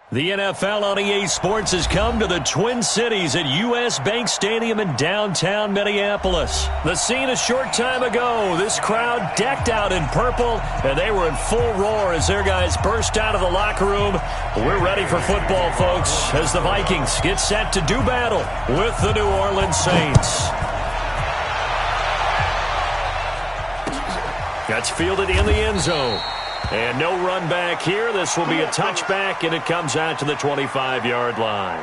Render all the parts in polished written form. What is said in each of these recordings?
The NFL on EA Sports has come to the Twin Cities at U.S. Bank Stadium in downtown Minneapolis. The scene a short time ago, this crowd decked out in purple, and they were in full roar as their guys burst out of the locker room. We're ready for football, folks, as the Vikings get set to do battle with the New Orleans Saints. That's fielded in the end zone. And no run back here. This will be a touchback, and it comes out to the 25-yard line.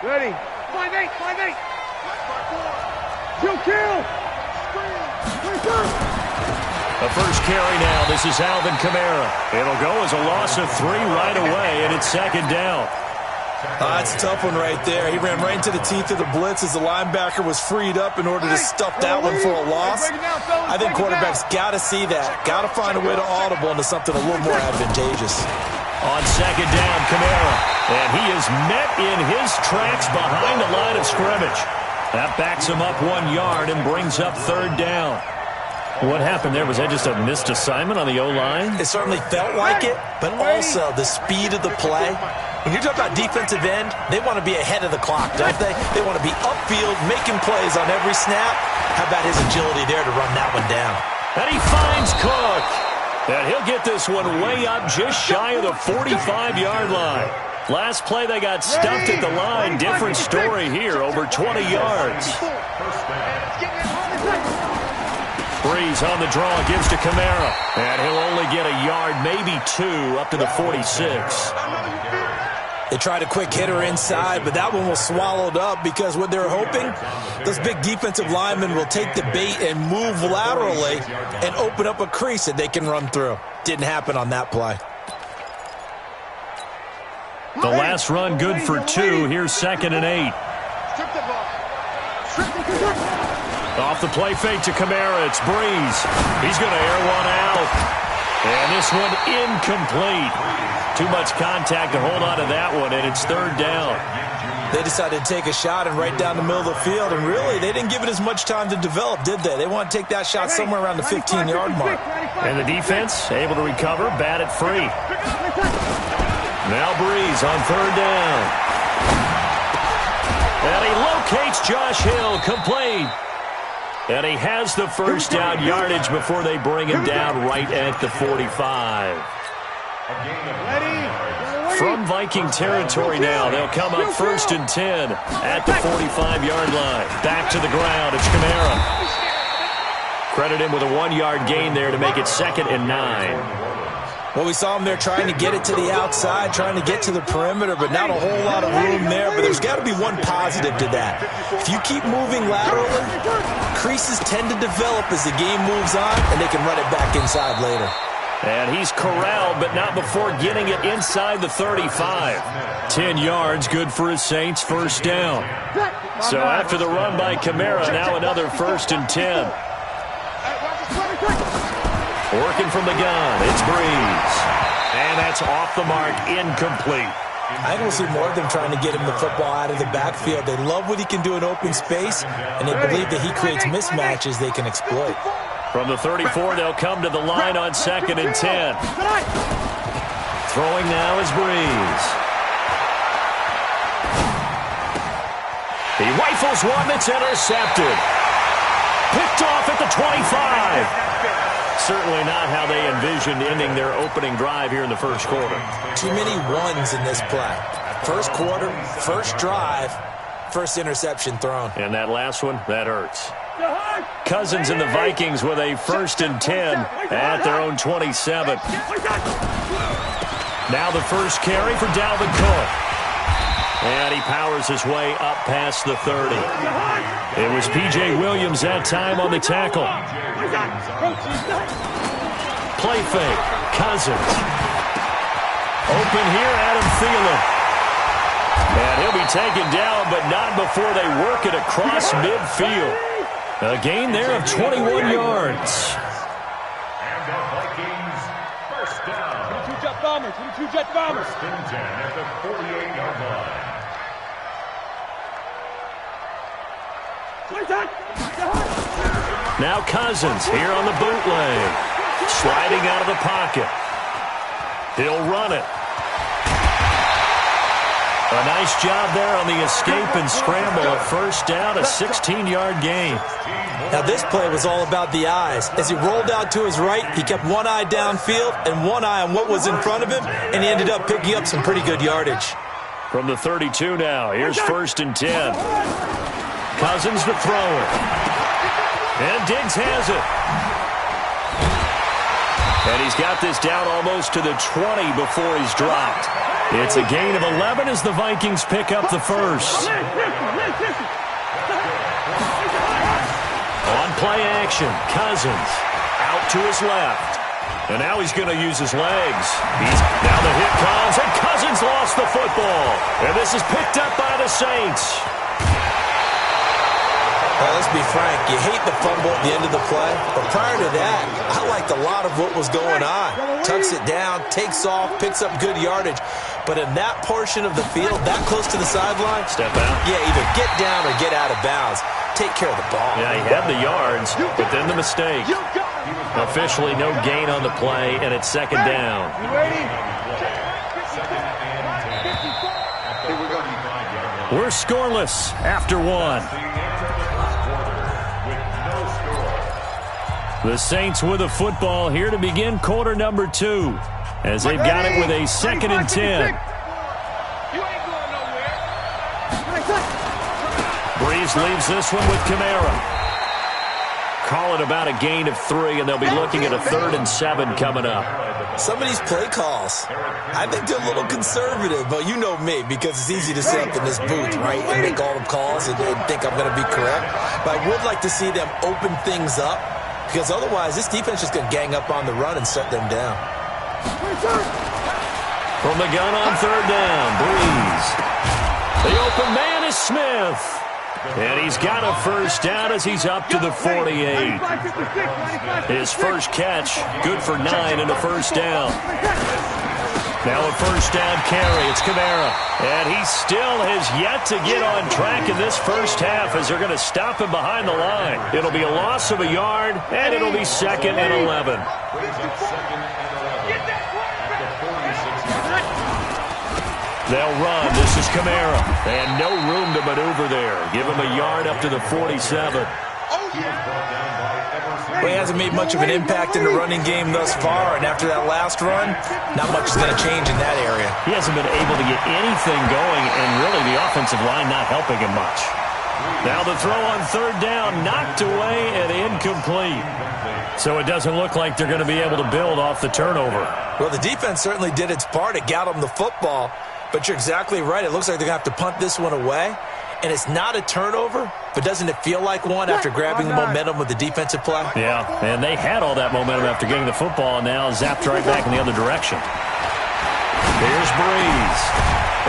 Ready. 5-8, 5-8. Kill. The first carry now. This is Alvin Kamara. It'll go as a loss of 3 right away, and it's second down. That's a tough one right there. He ran right into the teeth of the blitz as the linebacker was freed up in order to stuff that one for a loss. I think quarterbacks got to see that. Got to find a way to audible into something a little more advantageous. On second down, Kamara. And he is met in his tracks behind the line of scrimmage. That backs him up 1 yard and brings up third down. What happened there? Was that just a missed assignment on the O-line? It certainly felt like it, but also the speed of the play. When you're talking about defensive end, they want to be ahead of the clock, don't they? They want to be upfield, making plays on every snap. How about his agility there to run that one down? And he finds Cook. And he'll get this one way up just shy of the 45-yard line. Last play they got stuffed at the line. Different story here, over 20 yards. Breeze on the draw, gives to Kamara. And he'll only get a yard, maybe 2, up to the 46. They tried a quick hitter inside, but that one was swallowed up because what they're hoping, those big defensive linemen will take the bait and move laterally and open up a crease that they can run through. Didn't happen on that play. The last run good for 2. Here's 2nd and 8. Off the play fake to Kamara. It's Breeze. He's going to air one out. And this one incomplete. Too much contact to hold on to that one, and it's third down. They decided to take a shot and right down the middle of the field, and really, they didn't give it as much time to develop, did they? They want to take that shot somewhere around the 15-yard mark. And the defense able to recover, bat it free. Now Breeze on third down. And he locates Josh Hill, complete. And he has the first down yardage before they bring him down right at the 45. From Viking territory now, they'll come up 1st and 10 at the 45-yard line. Back to the ground, it's Kamara. Credit him with a 1-yard gain there to make it 2nd and 9. Well, we saw him there trying to get it to the outside, trying to get to the perimeter, but not a whole lot of room there. But there's got to be one positive to that. If you keep moving laterally, creases tend to develop as the game moves on, and they can run it back inside later. And he's corralled, but not before getting it inside the 35. 10 yards, good for his Saints, first down. So after the run by Kamara, now another 1st and 10. Working from the gun, it's Breeze. And that's off the mark, incomplete. I think we'll see more of them trying to get him the football out of the backfield. They love what he can do in open space, and they believe that he creates mismatches they can exploit. From the 34, they'll come to the line on 2nd and 10. Throwing now is Breeze. He rifles one that's intercepted. Picked off at the 25. Certainly not how they envisioned ending their opening drive here in the first quarter. Too many ones in this play. First quarter, first drive, first interception thrown. And that last one, that hurts. Cousins and the Vikings with a 1st and 10 at their own 27. Now the first carry for Dalvin Cook. And he powers his way up past the 30. It was P.J. Williams that time on the tackle. Play fake. Cousins. Open here, Adam Thielen. And he'll be taken down, but not before they work it across midfield. A gain there of 21 yards. And the Vikings first down. 22 Jet Bombers. 22 Jet Bombers. First and 10 at the 48-yard line. Now Cousins here on the bootleg. Sliding out of the pocket. He'll run it. A nice job there on the escape and scramble. A first down, a 16-yard gain. Now this play was all about the eyes. As he rolled out to his right, he kept one eye downfield and one eye on what was in front of him, and he ended up picking up some pretty good yardage. From the 32 now, here's 1st and 10. Cousins the thrower. And Diggs has it. And he's got this down almost to the 20 before he's dropped. It's a gain of 11 as the Vikings pick up the first. On play action, Cousins out to his left. And now he's going to use his legs. Now the hit comes, and Cousins lost the football. And this is picked up by the Saints. Well, let's be frank, you hate the fumble at the end of the play, but prior to that, I liked a lot of what was going on. Tucks it down, takes off, picks up good yardage, but in that portion of the field, that close to the sideline, step out. Yeah, either get down or get out of bounds. Take care of the ball. Yeah, he had the yards, but then the mistake. Officially no gain on the play, and it's 2nd down. We're scoreless after 1. The Saints with a football here to begin quarter number 2, as they've got it with a 2nd and 10. Breeze leaves this one with Kamara. Call it about a gain of 3, and they'll be looking at a 3rd and 7 coming up. Some of these play calls, I think they're a little conservative, but you know me, because it's easy to sit up in this booth, right, and make all the calls and think I'm going to be correct. But I would like to see them open things up, because otherwise this defense is going to gang up on the run and shut them down. From the gun on 3rd down, Breeze. The open man is Smith. And he's got a first down as he's up to the 48. His first catch, good for 9 and a first down. Now a first down carry. It's Kamara. And he still has yet to get on track in this first half as they're going to stop him behind the line. It'll be a loss of a yard, and it'll be 2nd and 11. They'll run. This is Kamara. And no room to maneuver there. Give him a yard up to the 47. Well, he hasn't made much of an impact in the running game thus far, and after that last run, not much is going to change in that area. He hasn't been able to get anything going, and really the offensive line not helping him much. Now the throw on 3rd down, knocked away and incomplete. So it doesn't look like they're going to be able to build off the turnover. Well, the defense certainly did its part. It got them the football, but you're exactly right. It looks like they're going to have to punt this one away. And it's not a turnover, but doesn't it feel like one after grabbing the momentum with the defensive play? Yeah, and they had all that momentum after getting the football, and now zapped right back in the other direction. Here's Breeze.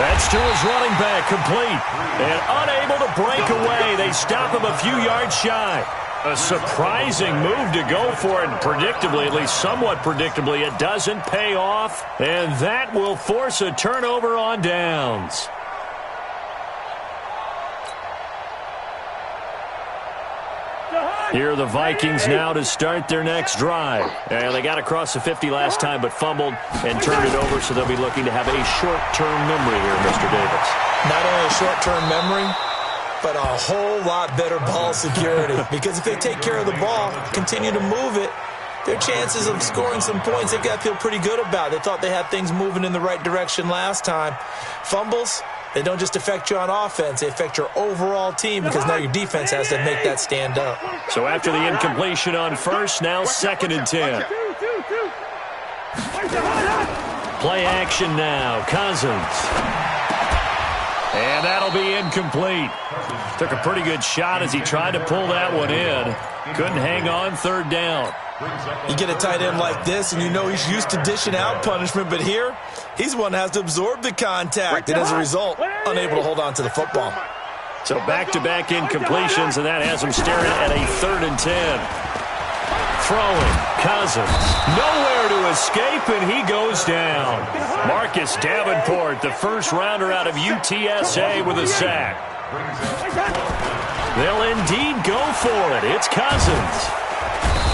That's to his running back, complete. And unable to break away. They stop him a few yards shy. A surprising move to go for it, and predictably, at least somewhat predictably, it doesn't pay off. And that will force a turnover on downs. Here are the Vikings now to start their next drive. And they got across the 50 last time but fumbled and turned it over, so they'll be looking to have a short-term memory here, Mr. Davis. Not only a short-term memory, but a whole lot better ball security. Because if they take care of the ball, continue to move it, their chances of scoring some points, they've got to feel pretty good about. They thought they had things moving in the right direction last time. Fumbles, they don't just affect you on offense, they affect your overall team because now your defense has to make that stand up. So after the incompletion on first, now 2nd and 10. Play action now, Cousins. And that'll be incomplete. Took a pretty good shot as he tried to pull that one in. Couldn't hang on 3rd down. You get a tight end like this, and you know he's used to dishing out punishment, but here, he's the one that has to absorb the contact, and as a result, unable to hold on to the football. So back-to-back incompletions, and that has him staring at a 3rd and 10. Throwing, Cousins, nowhere to escape, and he goes down. Marcus Davenport, the first rounder out of UTSA with a sack. They'll indeed go for it. It's Cousins.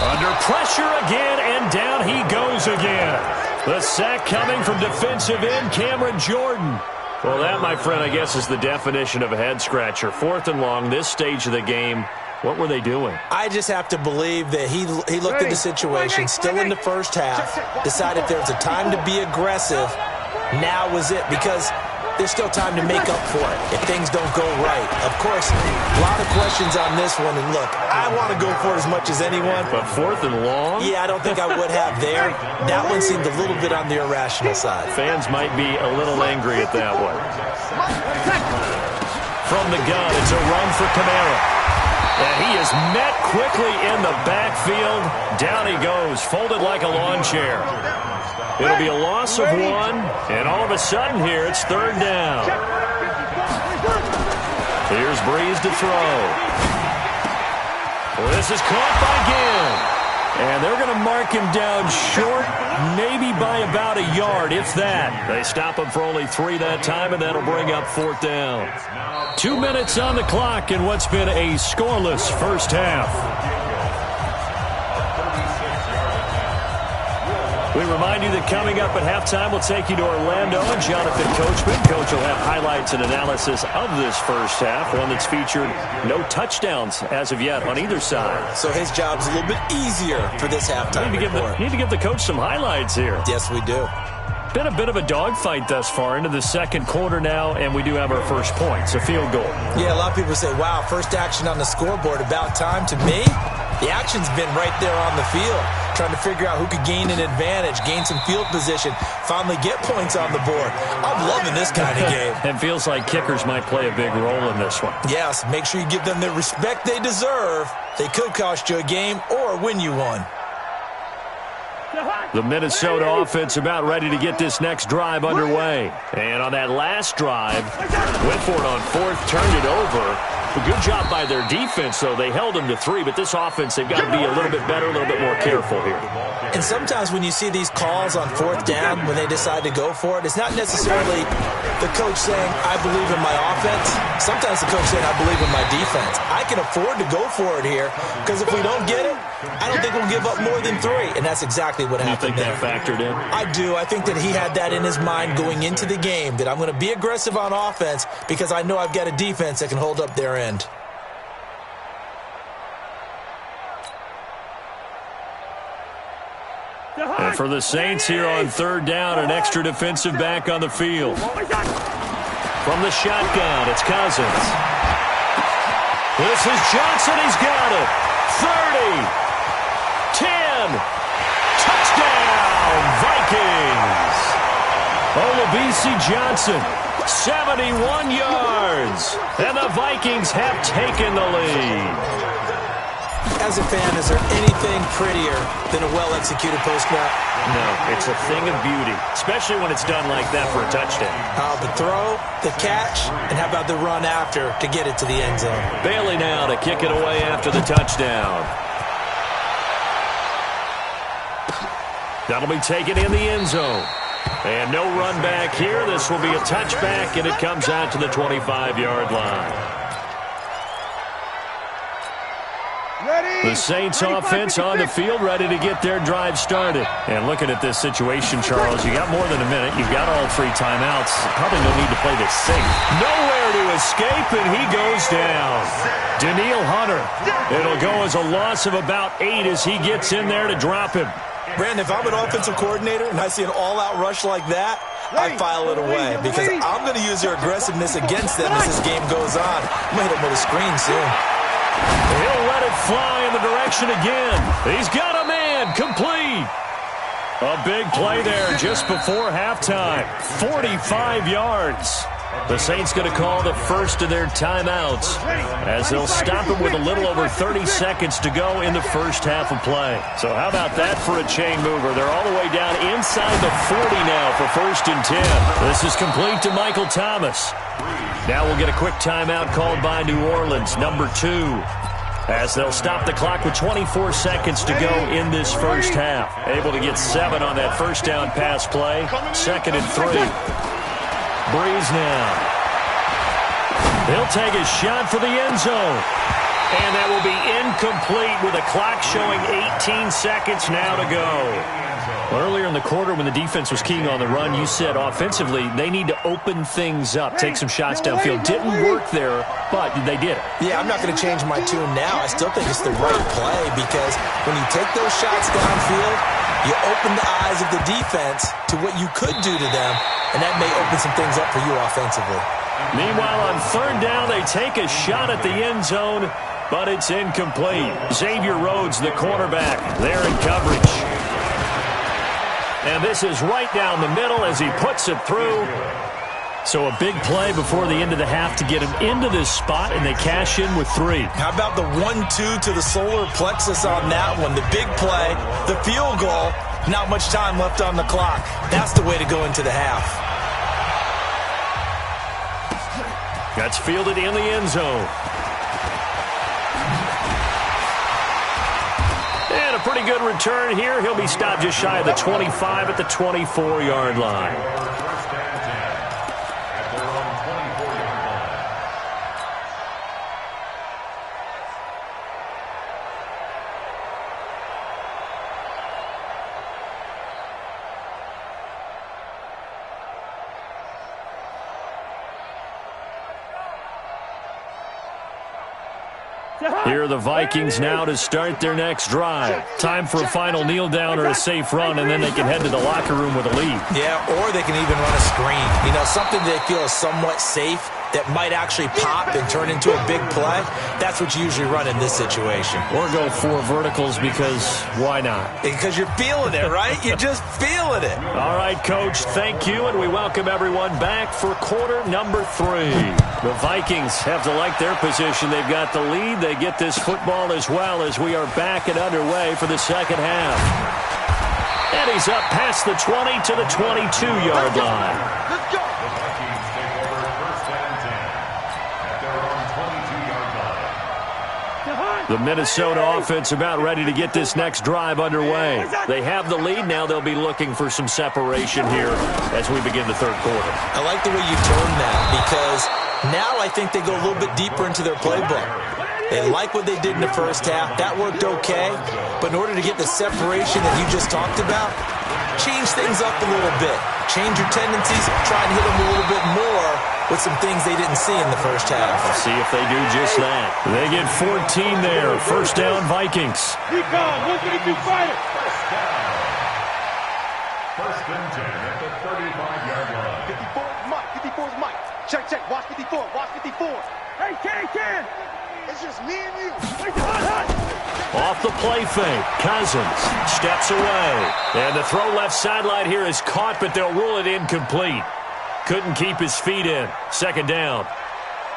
Under pressure again, and down he goes again. The sack coming from defensive end Cameron Jordan. Well, that, my friend, I guess is the definition of a head-scratcher. 4th and long, this stage of the game. What were they doing? I just have to believe that he looked at the situation, still in the first half, decided there was a time to be aggressive. Now was it, because there's still time to make up for it if things don't go right. Of course, a lot of questions on this one, and look, I want to go for it as much as anyone. But 4th and long? Yeah, I don't think I would have there. That one seemed a little bit on the irrational side. Fans might be a little angry at that one. From the gun, it's a run for Kamara. And he is met quickly in the backfield. Down he goes, folded like a lawn chair. It'll be a loss of 1, and all of a sudden here, it's 3rd down. Here's Breeze to throw. Well, this is caught by Gill. And they're going to mark him down short, maybe by about a yard, if that. They stop him for only 3 that time, and that'll bring up 4th down. 2 minutes on the clock in what's been a scoreless first half. We remind you that coming up at halftime, we'll take you to Orlando and Jonathan Coachman. Coach will have highlights and analysis of this first half, one that's featured no touchdowns as of yet on either side. So his job's a little bit easier for this halftime report. Need to give the coach some highlights here. Yes, we do. Been a bit of a dogfight thus far into the second quarter now, and we do have our first points, a field goal. Yeah, a lot of people say, wow, first action on the scoreboard, about time. To me, the action's been right there on the field, trying to figure out who could gain an advantage, gain some field position, finally get points on the board. I'm loving this kind of game. It feels like kickers might play a big role in this one. Yes, make sure you give them the respect they deserve. They could cost you a game or win you one. The Minnesota offense about ready to get this next drive underway. And on that last drive, went for it on 4th, turned it over. A good job by their defense, though. They held them to 3, but this offense, they've got to be a little bit better, a little bit more careful here. And sometimes when you see these calls on 4th down, when they decide to go for it, it's not necessarily the coach saying, I believe in my offense. Sometimes the coach saying, I believe in my defense. I can afford to go for it here, because if we don't get it, I don't think we'll give up more than 3. And that's exactly what happened. You think that factored in? I do. I think that he had that in his mind going into the game, that I'm going to be aggressive on offense because I know I've got a defense that can hold up their end. And for the Saints here on 3rd down, an extra defensive back on the field. From the shotgun, it's Cousins. This is Johnson. He's got it. 30. 10. Touchdown, Vikings. Olabisi Johnson, 71 yards. And the Vikings have taken the lead. As a fan, is there anything prettier than a well-executed post route? No, it's a thing of beauty, especially when it's done like that for a touchdown. The throw, the catch, and how about the run after to get it to the end zone? Bailey now to kick it away after the touchdown. That'll be taken in the end zone. And no run back here. This will be a touchback, and it comes out to the 25-yard line. The Saints offense on the field, ready to get their drive started. And looking at this situation, Charles, you got more than a minute. You've got all 3 timeouts. Probably no need to play this safe. Nowhere to escape, and he goes down. Daniil Hunter. It'll go as a loss of about 8 as he gets in there to drop him. Brandon, if I'm an offensive coordinator and I see an all-out rush like that, I file it away because I'm going to use their aggressiveness against them as this game goes on. I'm going to hit them with a screen soon. He'll let it fly in the direction again. He's got a man complete. A big play there just before halftime. 45 yards. The Saints going to call the first of their timeouts as they'll stop it with a little over 30 seconds to go in the first half of play. So how about that for a chain mover? They're all the way down inside the 40 now for 1st and 10. This is complete to Michael Thomas. Now we'll get a quick timeout called by New Orleans, number 2, as they'll stop the clock with 24 seconds to go in this first half. Able to get 7 on that first down pass play. 2nd and 3. Breeze now. He'll take a shot for the end zone. And that will be incomplete with a clock showing 18 seconds now to go. Earlier in the quarter when the defense was keying on the run, you said offensively they need to open things up, take some shots downfield. Didn't work there, but they did it. Yeah, I'm not going to change my tune now. I still think it's the right play because when you take those shots downfield, you open the eyes of the defense to what you could do to them, and that may open some things up for you offensively. Meanwhile, on third down, they take a shot at the end zone, but it's incomplete. Xavier Rhodes, the cornerback, there in coverage. And this is right down the middle as he puts it through. So a big play before the end of the half to get him into this spot, and they cash in with 3. How about the 1-2 to the solar plexus on that one? The big play, the field goal, not much time left on the clock. That's the way to go into the half. That's fielded in the end zone. And a pretty good return here. He'll be stopped just shy of the 25 at the 24-yard line. Here are the Vikings now to start their next drive. Time for a final kneel down or a safe run, and then they can head to the locker room with a lead. Yeah, or they can even run a screen. You know, something they feel is somewhat safe that might actually pop and turn into a big play. That's what you usually run in this situation. Or go 4 verticals because why not? Because you're feeling it, right? You're just feeling it. All right, Coach, thank you, and we welcome everyone back for quarter number 3. The Vikings have to like their position. They've got the lead. They get this football as well as we are back and underway for the second half. And he's up past the 20 to the 22-yard line. Let's go. The Minnesota offense about ready to get this next drive underway. They have the lead. Now they'll be looking for some separation here as we begin the third quarter. I like the way you turned that because now I think they go a little bit deeper into their playbook. They like what they did in the first half. That worked okay. But in order to get the separation that you just talked about, change things up a little bit. Change your tendencies. Try and hit them a little bit more with some things they didn't see in the first half. We'll see if they do just that. They get 14 there. First down, Vikings. Keep going. 152 fighter. First and 10 at the 35-yard line. 54 is Mike. 54 is Mike. Check, check. Watch 54. Watch 54. Hey, Ken. It's just me and you. Off the play fake. Cousins steps away. And the throw left sideline here is caught, but they'll rule it incomplete. Couldn't keep his feet in. Second down.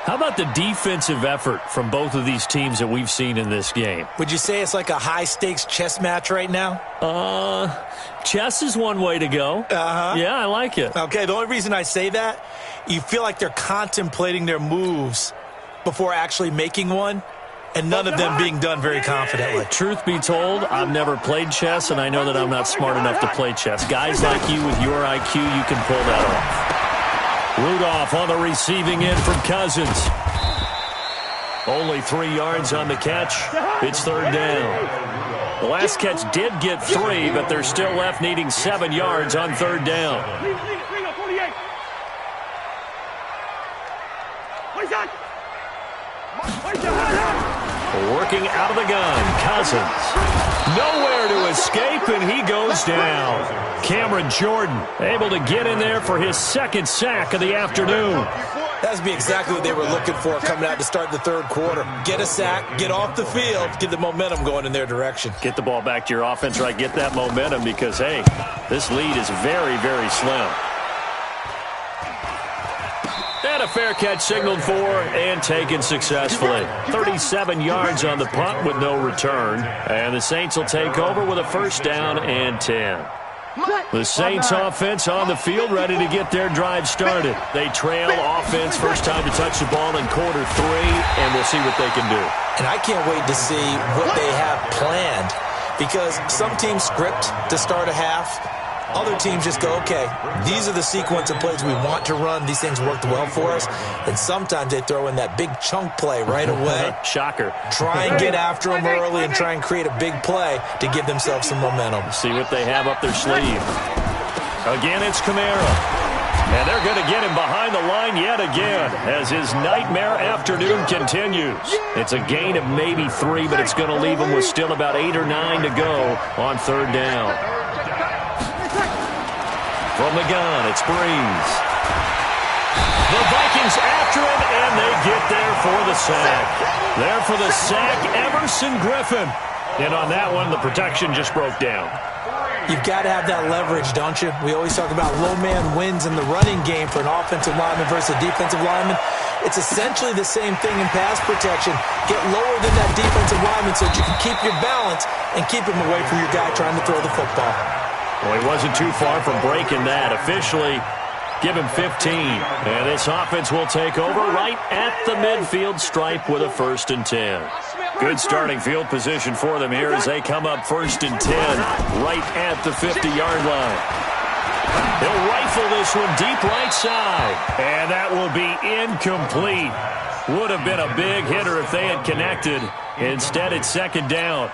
How about the defensive effort from both of these teams that we've seen in this game? Would you say it's like a high-stakes chess match right now? Chess is one way to go. Yeah, I like it. Okay, the only reason I say that, you feel like they're contemplating their moves before actually making one, and none of them being done very confidently. Truth be told, I've never played chess, and I know that I'm not smart enough to play chess. Guys like you with your IQ, you can pull that off. Rudolph on the receiving end from Cousins. Only 3 yards on the catch. It's third down. The last catch did get 3, but they're still left needing 7 yards on third down. Working out of the gun, Cousins. Nowhere to escape, and he goes down. Cameron Jordan able to get in there for his second sack of the afternoon. That would be exactly what they were looking for coming out to start the third quarter. Get a sack, get off the field, get the momentum going in their direction. Get the ball back to your offense, right? Get that momentum because, hey, this lead is very, very slim. And a fair catch signaled for and taken successfully. 37 yards on the punt with no return. And the Saints will take over with a first down and 10. The Saints offense on the field ready to get their drive started. They trail offense first time to touch the ball in quarter 3, and we'll see what they can do. And I can't wait to see what they have planned because some teams script to start a half. Other teams just go, okay, these are the sequence of plays we want to run. These things worked well for us. And sometimes they throw in that big chunk play right away. Shocker. Try and get after them early and try and create a big play to give themselves some momentum. See what they have up their sleeve. Again, it's Kamara. And they're going to get him behind the line yet again as his nightmare afternoon continues. It's a gain of maybe 3, but it's going to leave him with still about 8 or 9 to go on third down. From the gun, it's Breeze. The Vikings after him, and they get there for the sack. There for the sack, Everson Griffin. And on that one, the protection just broke down. You've got to have that leverage, don't you? We always talk about low man wins in the running game for an offensive lineman versus a defensive lineman. It's essentially the same thing in pass protection. Get lower than that defensive lineman so that you can keep your balance and keep him away from your guy trying to throw the football. Well, he wasn't too far from breaking that. Officially, give him 15. And this offense will take over right at the midfield stripe with a 1st and 10. Good starting field position for them here as they come up 1st and 10 right at the 50-yard line. He'll rifle this one deep right side. And that will be incomplete. Would have been a big hitter if they had connected. Instead, it's 2nd down.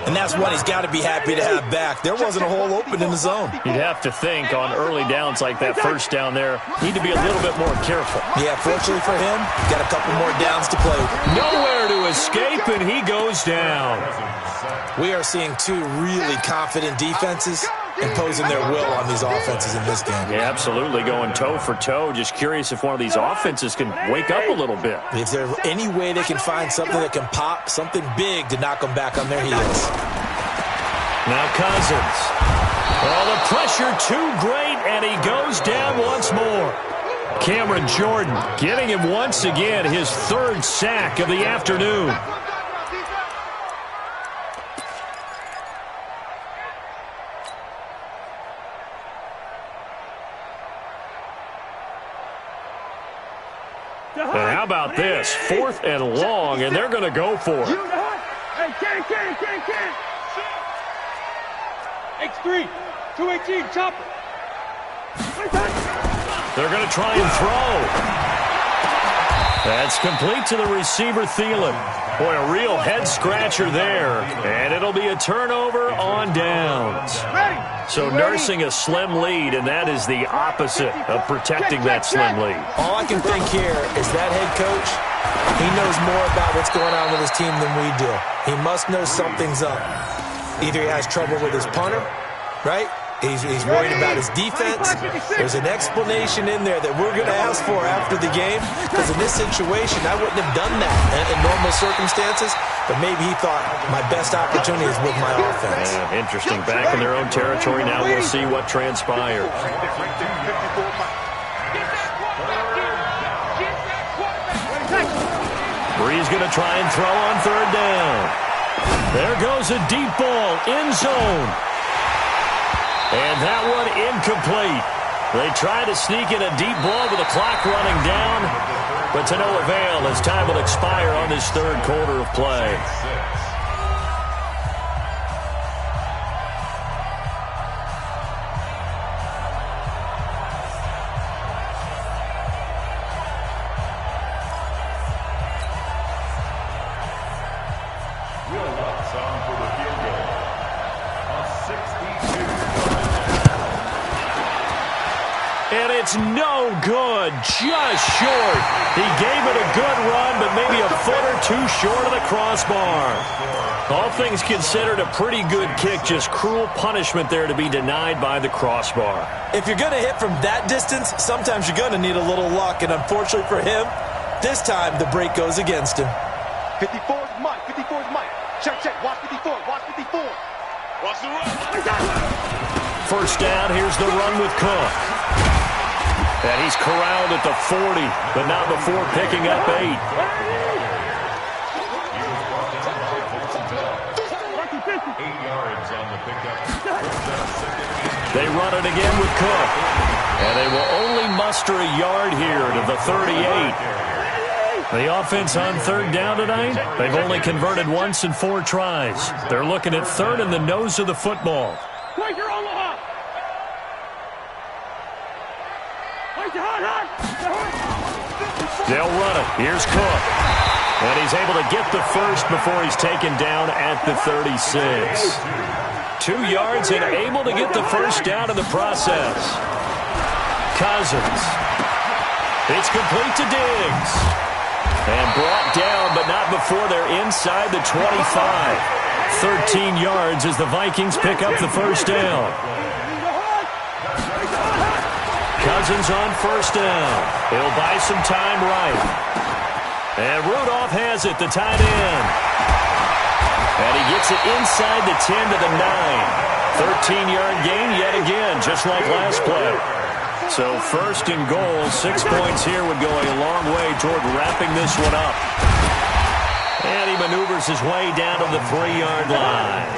And that's one he's got to be happy to have back. There wasn't a hole open in the zone. You'd have to think on early downs like that 1st down there, need to be a little bit more careful. Yeah, fortunately for him, got a couple more downs to play with. Nowhere to escape, and he goes down. We are seeing 2 really confident defenses imposing their will on these offenses in this game. Yeah, absolutely, going toe for toe. Just curious if one of these offenses can wake up a little bit. If there's any way they can find something that can pop, something big to knock them back on their heels. Now Cousins. Oh, the pressure too great, and he goes down once more. Cameron Jordan getting him once again his 3rd sack of the afternoon. And how about this? 4th and long, and they're going to go for it. Hey, can. X3, 218, chopper. They're going to try and throw. That's complete to the receiver, Thielen. Boy, a real head-scratcher there. And it'll be a turnover on downs. So nursing a slim lead, and that is the opposite of protecting that slim lead. All I can think here is that head coach, he knows more about what's going on with his team than we do. He must know something's up. Either he has trouble with his punter, right? He's worried about his defense. There's an explanation in there that we're going to ask for after the game, because in this situation, I wouldn't have done that in normal circumstances, but maybe he thought my best opportunity is with my offense. Yeah, interesting. Back in their own territory. Now we'll see what transpires. Breeze going to try and throw on 3rd down. There goes a deep ball, end zone. And that one incomplete. They try to sneak in a deep ball with the clock running down, but to no avail as time will expire on this 3rd quarter of play. And it's no good, just short. He gave it a good run, but maybe a foot or 2 short of the crossbar. All things considered, a pretty good kick, just cruel punishment there to be denied by the crossbar. If you're going to hit from that distance, sometimes you're going to need a little luck, and unfortunately for him, this time the break goes against him. 54 is Mike, 54 is Mike. Check, watch 54, watch 54. Watch the run. 1st down, here's the run with Cook. And he's corralled at the 40, but not before picking up 8. They run it again with Cook. And they will only muster a yard here to the 38. The offense on 3rd down tonight, they've only converted once in 4 tries. They're looking at 3rd and the nose of the football. They'll run it. Here's Cook. And he's able to get the first before he's taken down at the 36. 2 yards and able to get the first down in the process. Cousins. It's complete to Diggs. And brought down, but not before they're inside the 25. 13 yards as the Vikings pick up the first down. Cousins on first down. He'll buy some time right. And Rudolph has it, the tight end. And he gets it inside the 10 to the 9. 13-yard gain yet again, just like last play. So first and goal, 6 points here would go a long way toward wrapping this one up. And he maneuvers his way down to the 3-yard line.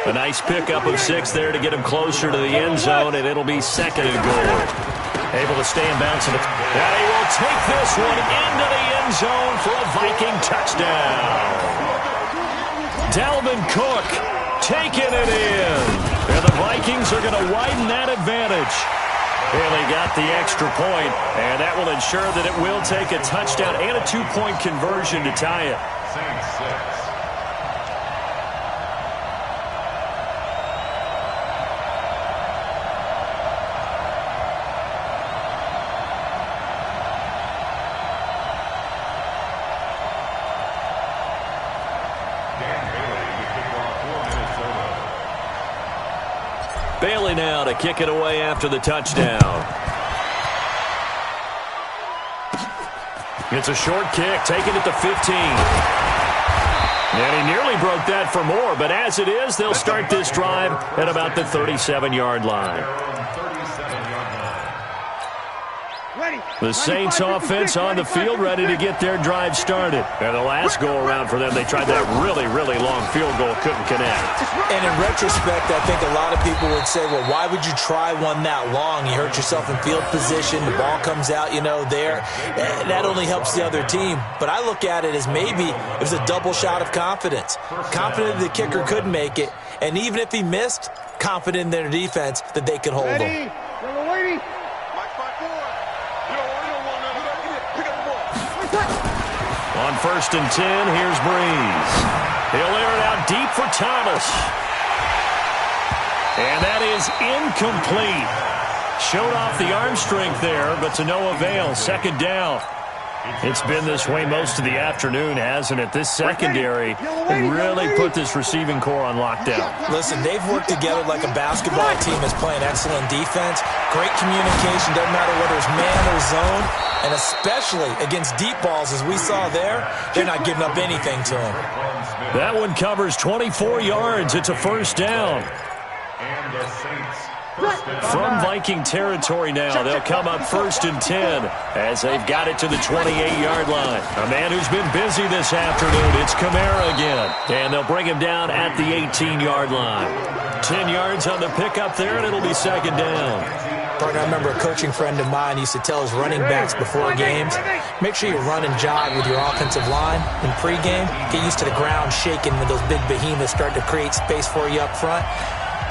A nice pickup of 6 there to get him closer to the end zone, and it'll be second and goal. Able to stay in bounds. And he will take this one into the end zone for a Viking touchdown. Dalvin Cook taking it in. And the Vikings are going to widen that advantage. And they got the extra point, and that will ensure that it will take a touchdown and a 2-point conversion to tie it. Saints 6. Bailey now to kick it away after the touchdown. It's a short kick, taken at the 15. And he nearly broke that for more, but as it is, they'll start this drive at about the 37-yard line. The Saints offense on the field, ready to get their drive started. And the last go-around for them, they tried that really, really long field goal, couldn't connect. And in retrospect, I think a lot of people would say, well, why would you try one that long? You hurt yourself in field position. The ball comes out, there. That only helps the other team. But I look at it as maybe it was a double shot of confidence. Confident the kicker could make it. And even if he missed, confident in their defense that they could hold him. On first and 10, here's Breeze. He'll air it out deep for Thomas. And that is incomplete. Showed off the arm strength there, but to no avail. Second down. It's been this way most of the afternoon, hasn't it? This secondary really put this receiving core on lockdown. Listen, they've worked together like a basketball team that's playing excellent defense. Great communication, doesn't matter whether it's man or zone. And especially against deep balls, as we saw there, they're not giving up anything to them. That one covers 24 yards. It's a first down. And the Saints. From Viking territory now, they'll come up first and 10 as they've got it to the 28-yard line. A man who's been busy this afternoon, it's Kamara again. And they'll bring him down at the 18-yard line. 10 yards on the pickup there, and it'll be second down. Partner, I remember a coaching friend of mine used to tell his running backs before games, make sure you run and jog with your offensive line in pregame. Get used to the ground shaking when those big behemoths start to create space for you up front.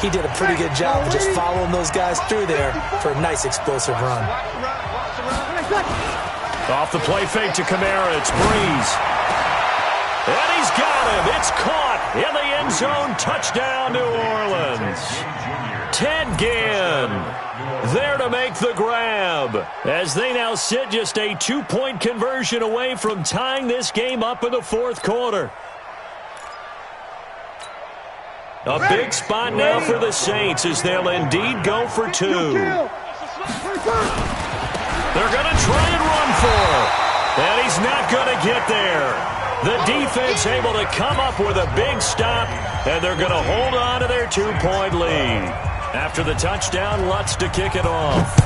He did a pretty good job of just following those guys through there for a nice explosive run. Off the play fake to Kamara, it's Breeze. And he's got him. It's caught in the end zone. Touchdown, New Orleans. Ted Ginn there to make the grab as they now sit just a 2-point conversion away from tying this game up in the fourth quarter. A big spot now for the Saints as they'll indeed go for 2. They're going to try and run for it. And he's not going to get there. The defense able to come up with a big stop, and they're going to hold on to their 2-point lead. After the touchdown, Lutz to kick it off.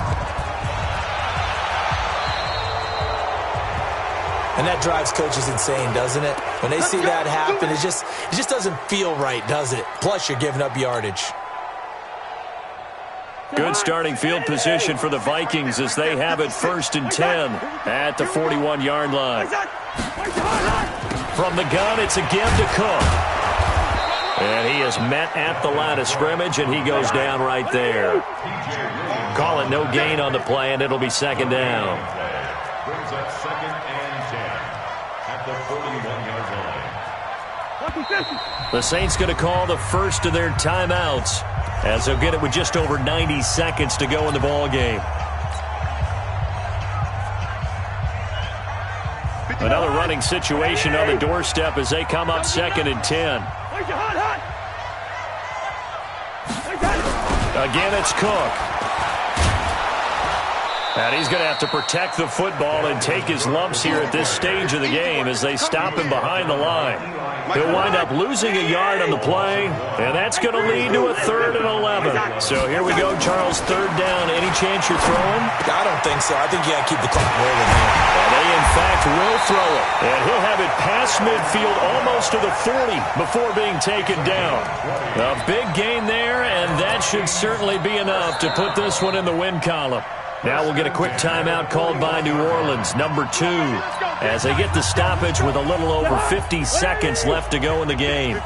And that drives coaches insane, doesn't it? When they see that happen, it just doesn't feel right, does it? Plus, you're giving up yardage. Good starting field position for the Vikings as they have it first and 10 at the 41-yard line. From the gun, it's again to Cook. And he is met at the line of scrimmage, and he goes down right there. Call it no gain on the play, and it'll be second down. brings up 2nd and 10 at the 41-yard line. The Saints going to call the first of their timeouts as they'll get it with just over 90 seconds to go in the ball game. Another running situation on the doorstep as they come up 2nd and 10. Again, it's Cook. And he's going to have to protect the football and take his lumps here at this stage of the game as they stop him behind the line. He'll wind up losing a yard on the play, and that's going to lead to a 3rd and 11. So here we go, Charles, 3rd down. Any chance you're throwing? I don't think so. I think you got to keep the clock rolling here. And they, in fact, will throw it. And he'll have it past midfield almost to the 40 before being taken down. A big gain there, and that should certainly be enough to put this one in the win column. Now we'll get a quick timeout called by New Orleans, number 2, as they get the stoppage with a little over 50 seconds left to go in the game.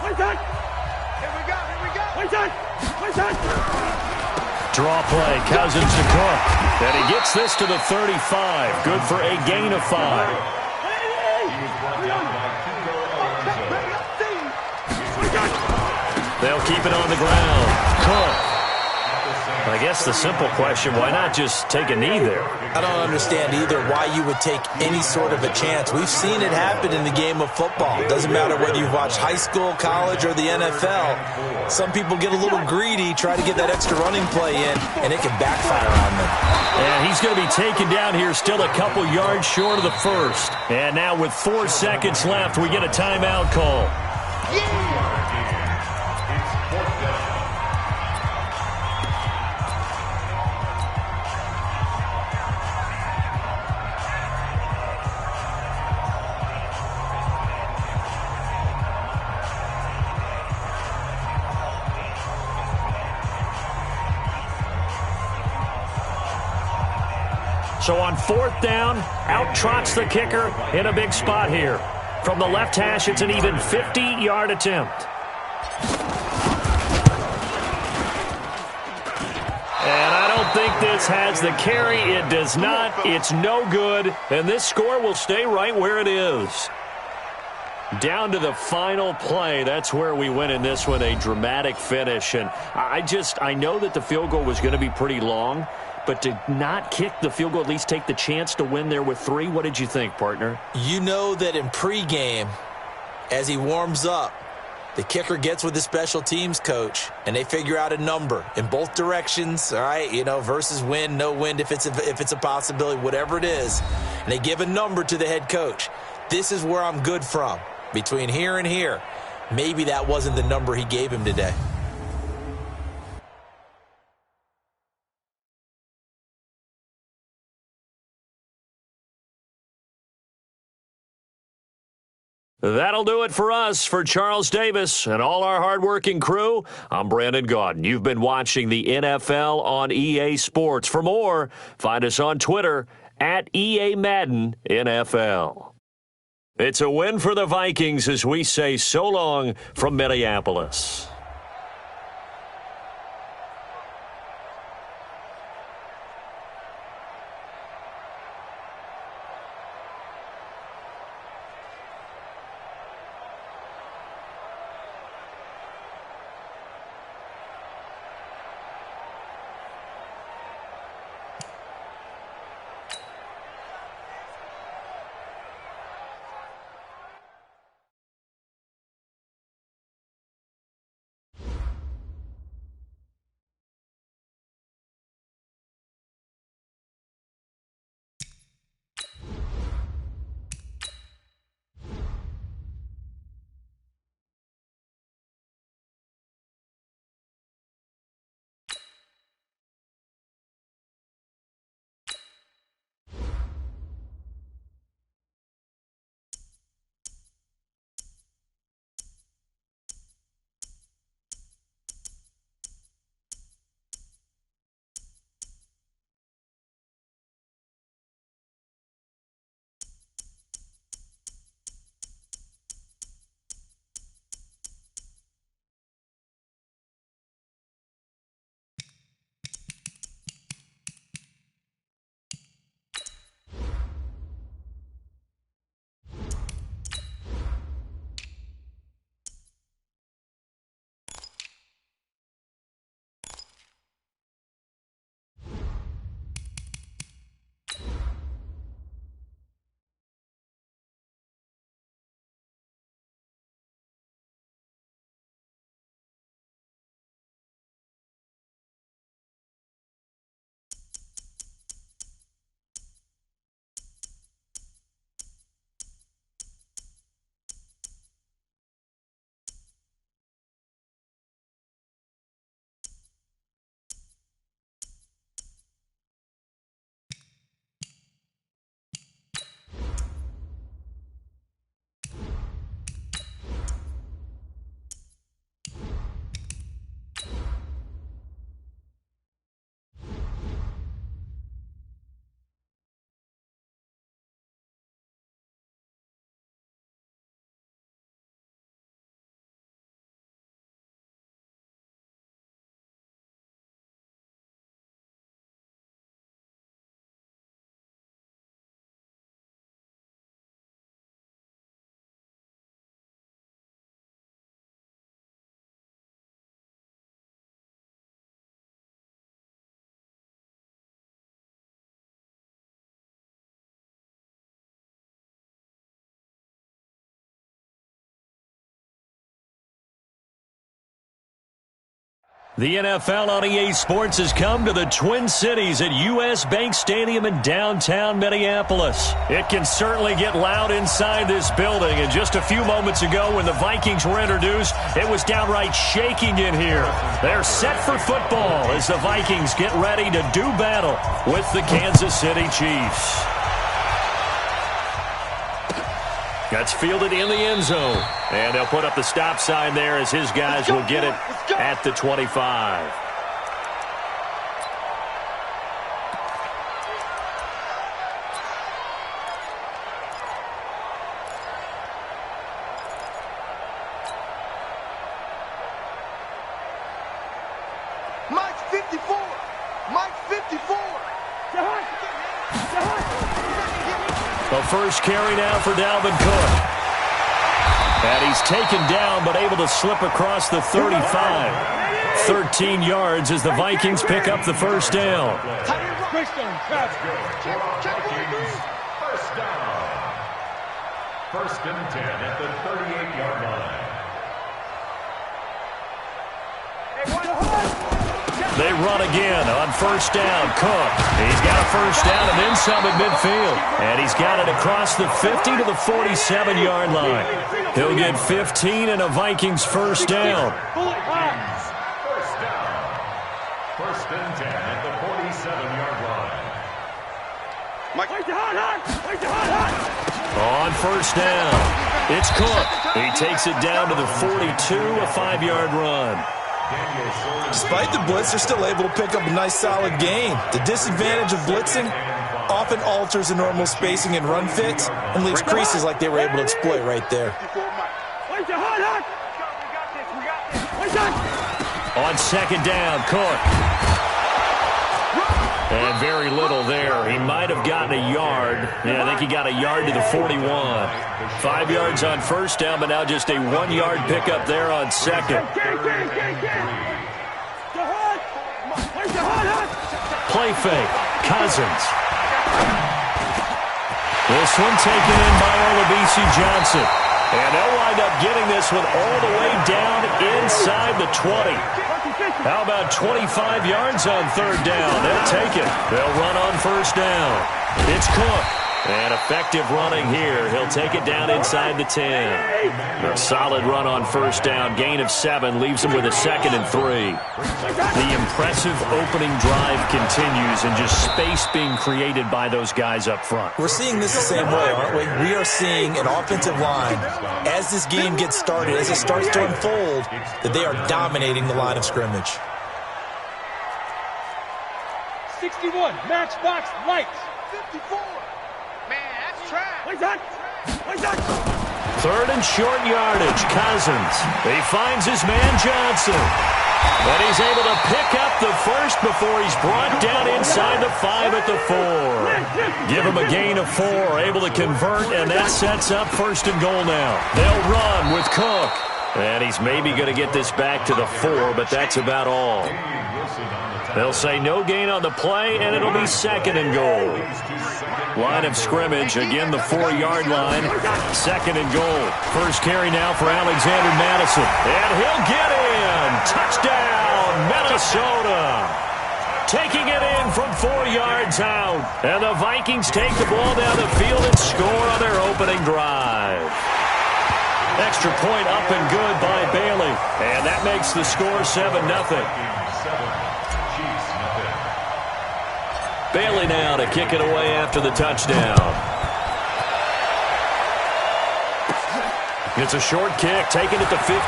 Draw play, Cousins to Cook. And he gets this to the 35. Good for a gain of 5. They'll keep it on the ground. Cook. I guess the simple question, why not just take a knee there? I don't understand either why you would take any sort of a chance. We've seen it happen in the game of football. It doesn't matter whether you've watched high school, college, or the NFL. Some people get a little greedy, try to get that extra running play in, and it can backfire on them. And he's going to be taken down here still a couple yards short of the first. And now with 4 seconds left, we get a timeout call. So on 4th down, out trots the kicker in a big spot here. From the left hash, it's an even 50-yard attempt. And I don't think this has the carry. It does not. It's no good. And this score will stay right where it is. Down to the final play. That's where we win in this one, a dramatic finish. And I know that the field goal was going to be pretty long, but to not kick the field goal, at least take the chance to win there with 3, what did you think, partner? You know that in pregame, as he warms up, the kicker gets with the special teams coach, and they figure out a number in both directions, all right, versus wind, no wind, if it's a possibility, whatever it is. And they give a number to the head coach. This is where I'm good from. Between here and here, maybe that wasn't the number he gave him today. That'll do it for us. For Charles Davis and all our hardworking crew, I'm Brandon Gaudin. You've been watching the NFL on EA Sports. For more, find us on Twitter at EA Madden NFL. It's a win for the Vikings as we say so long from Minneapolis. The NFL on EA Sports has come to the Twin Cities at U.S. Bank Stadium in downtown Minneapolis. It can certainly get loud inside this building, and just a few moments ago when the Vikings were introduced, it was downright shaking in here. They're set for football as the Vikings get ready to do battle with the Kansas City Chiefs. That's fielded in the end zone. And they'll put up the stop sign there as his guys will get it at the 25. Mike 54. Mike 54. The first carry now for Dalvin Cook. And he's taken down but able to slip across the 35. 13 yards as the Vikings pick up the first down. First down. First and 10 at the 38-yard line. They run again on first down. Cook. He's got a first down and then some at midfield. And he's got it across the 50 to the 47-yard line. He'll get 15 and a Vikings first down. First down. First and 10 at the 47-yard line. On first down, it's Cook. He takes it down to the 42, a 5-yard run. Despite the blitz, they're still able to pick up a nice solid gain. The disadvantage of blitzing often alters the normal spacing and run fits and leaves creases like they were able to exploit right there. On second down, Cook. And very little there. He might have gotten a yard. Yeah, I think he got a yard to the 41. 5 yards on first down, but now just a 1-yard pickup there on second. Play fake. Cousins. This one taken in by Olabisi Johnson. And they'll wind up getting this one all the way down inside the 20. How about 25 yards on third down? They'll take it. They'll run on first down. It's Cook. And effective running here. He'll take it down inside the 10. A solid run on first down. Gain of 7 leaves him with a 2nd and 3. The impressive opening drive continues and just space being created by those guys up front. We're seeing this the same way, aren't we? We are seeing an offensive line, as this game gets started, as it starts to unfold, that they are dominating the line of scrimmage. 61, matchbox lights. 54. Man, that's trash. Third and short yardage. Cousins. He finds his man Johnson. But he's able to pick up the first before he's brought down inside the 5 at the 4. Give him a gain of 4. Able to convert, and that sets up first and goal now. They'll run with Cook. And he's maybe going to get this back to the 4, but that's about all. They'll say no gain on the play, and it'll be 2nd and goal. Line of scrimmage, again the 4-yard line. 2nd and goal. First carry now for Alexander Madison. And he'll get in. Touchdown, Minnesota. Taking it in from 4 yards out. And the Vikings take the ball down the field and score on their opening drive. Extra point up and good by Bailey. And that makes the score 7-0. Bailey now to kick it away after the touchdown. It's a short kick, taken at the 15.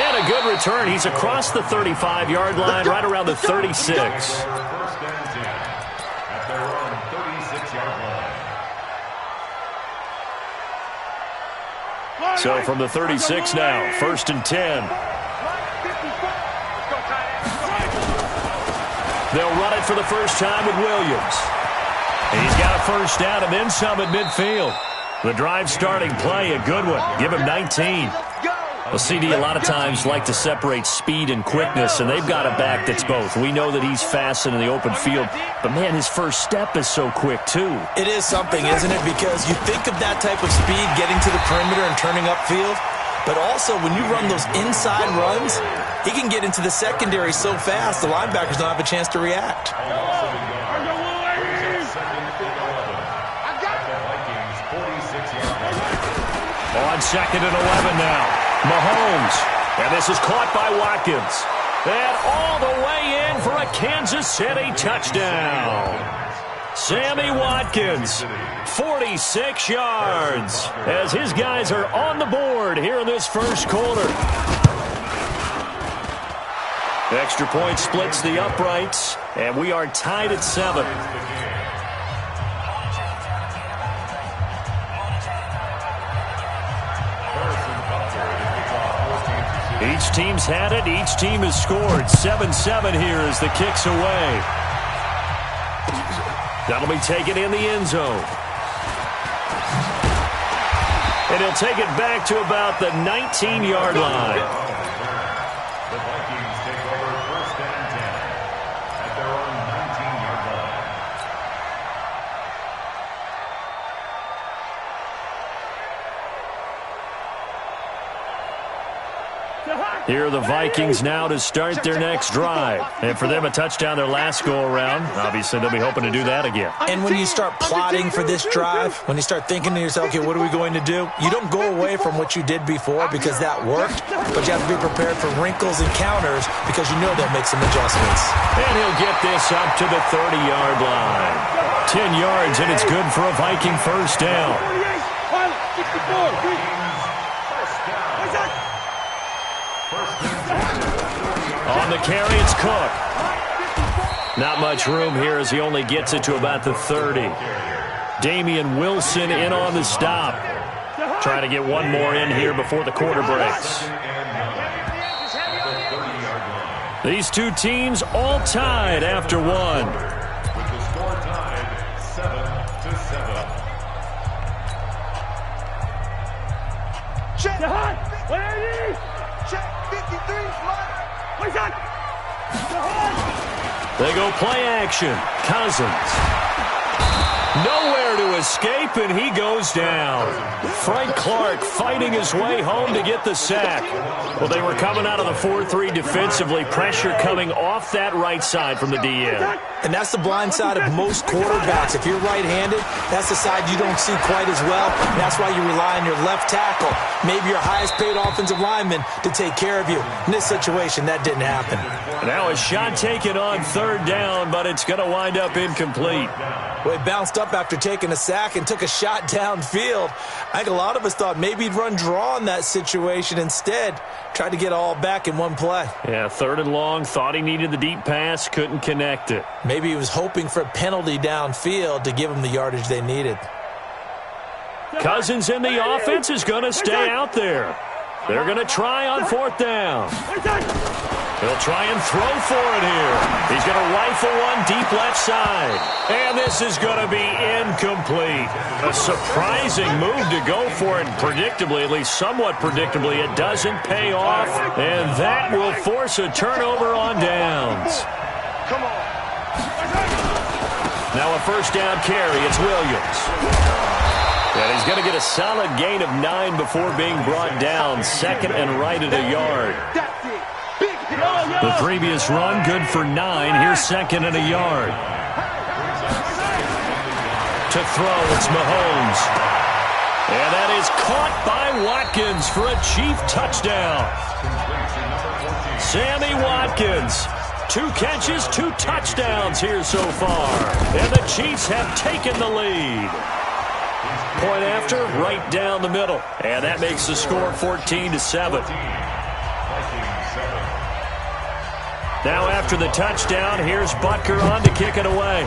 And a good return. He's across the 35-yard line, right around the 36. First and 10 at their own 36-yard line. So from the 36 now, first and 10. They'll run it for the first time with Williams. He's got a first down and then some at midfield. The drive starting play, a good one. Give him 19. Well, CD a lot of times like to separate speed and quickness, and they've got a back that's both. We know that he's fast in the open field, but, man, his first step is so quick, too. It is something, isn't it? Because you think of that type of speed getting to the perimeter and turning upfield, But also, when you run those inside runs, he can get into the secondary so fast, the linebackers don't have a chance to react. On 2nd and 11 now. Mahomes. And this is caught by Watkins. And all the way in for a Kansas City touchdown. Sammy Watkins, 46 yards, as his guys are on the board here in this first quarter. Extra point splits the uprights, and we are tied at 7. Each team's had it. Each team has scored. 7-7 here as the kick's away. That'll be taken in the end zone. And he'll take it back to about the 19-yard line. The Vikings take over 1st and 10 at their own 19-yard line. Here are the Vikings now to start their next drive. And for them, a touchdown their last go-around. Obviously, they'll be hoping to do that again. And when you start plotting for this drive, when you start thinking to yourself, okay, what are we going to do? You don't go away from what you did before because that worked, but you have to be prepared for wrinkles and counters because you know they'll make some adjustments. And he'll get this up to the 30-yard line. 10 yards, and it's good for a Viking first down. 64. On the carry, it's Cook. Not much room here as he only gets it to about the 30. Damian Wilson in on the stop. Trying to get one more in here before the quarter breaks. These two teams all tied after one. With the score tied 7-7. Check. Check. 53. They go play action. Cousins. Nowhere to escape, and he goes down. Frank Clark fighting his way home to get the sack. Well, they were coming out of the 4-3 defensively. Pressure coming off that right side from the DN. And that's the blind side of most quarterbacks. If you're right-handed, that's the side you don't see quite as well. And that's why you rely on your left tackle, maybe your highest-paid offensive lineman, to take care of you. In this situation, that didn't happen. Now a shot taken on 3rd down, but it's going to wind up incomplete. Well, he bounced up after taking a sack and took a shot downfield. I think a lot of us thought maybe he'd run draw in that situation. Instead, tried to get it all back in one play. Yeah, 3rd and long, thought he needed the deep pass, couldn't connect it. Maybe he was hoping for a penalty downfield to give him the yardage they needed. Cousins in the offense is going to stay out there. They're going to try on 4th down. He'll try and throw for it here. He's going to rifle one deep left side. And this is going to be incomplete. A surprising move to go for it. Predictably, at least somewhat predictably, it doesn't pay off. And that will force a turnover on downs. Come on. Now a 1st down carry. It's Williams. And he's going to get a solid gain of 9 before being brought down. 2nd and right at a yard. That's it. Big hit. The previous run, good for 9. Here's 2nd and a yard. To throw, it's Mahomes. And that is caught by Watkins for a Chief touchdown. Sammy Watkins. 2 catches, 2 touchdowns here so far. And the Chiefs have taken the lead. Point after, right down the middle. And that makes the score 14-7. Now after the touchdown, here's Butker on to kick it away.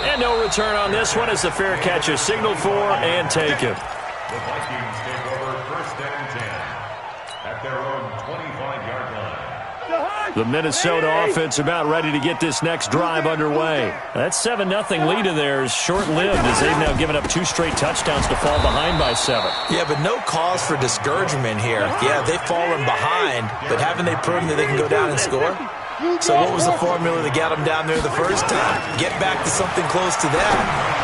And no return on this one as the fair catch is signaled for and taken. The Vikings take over 1st and 10 at their own 25-yard line. The Minnesota offense about ready to get this next drive underway. That 7-0 lead of theirs short-lived as they've now given up 2 straight touchdowns to fall behind by 7. Yeah, but no cause for discouragement here. Yeah, they've fallen behind, but haven't they proven that they can go down and score? So what was the formula that got them down there the first time? Get back to something close to that,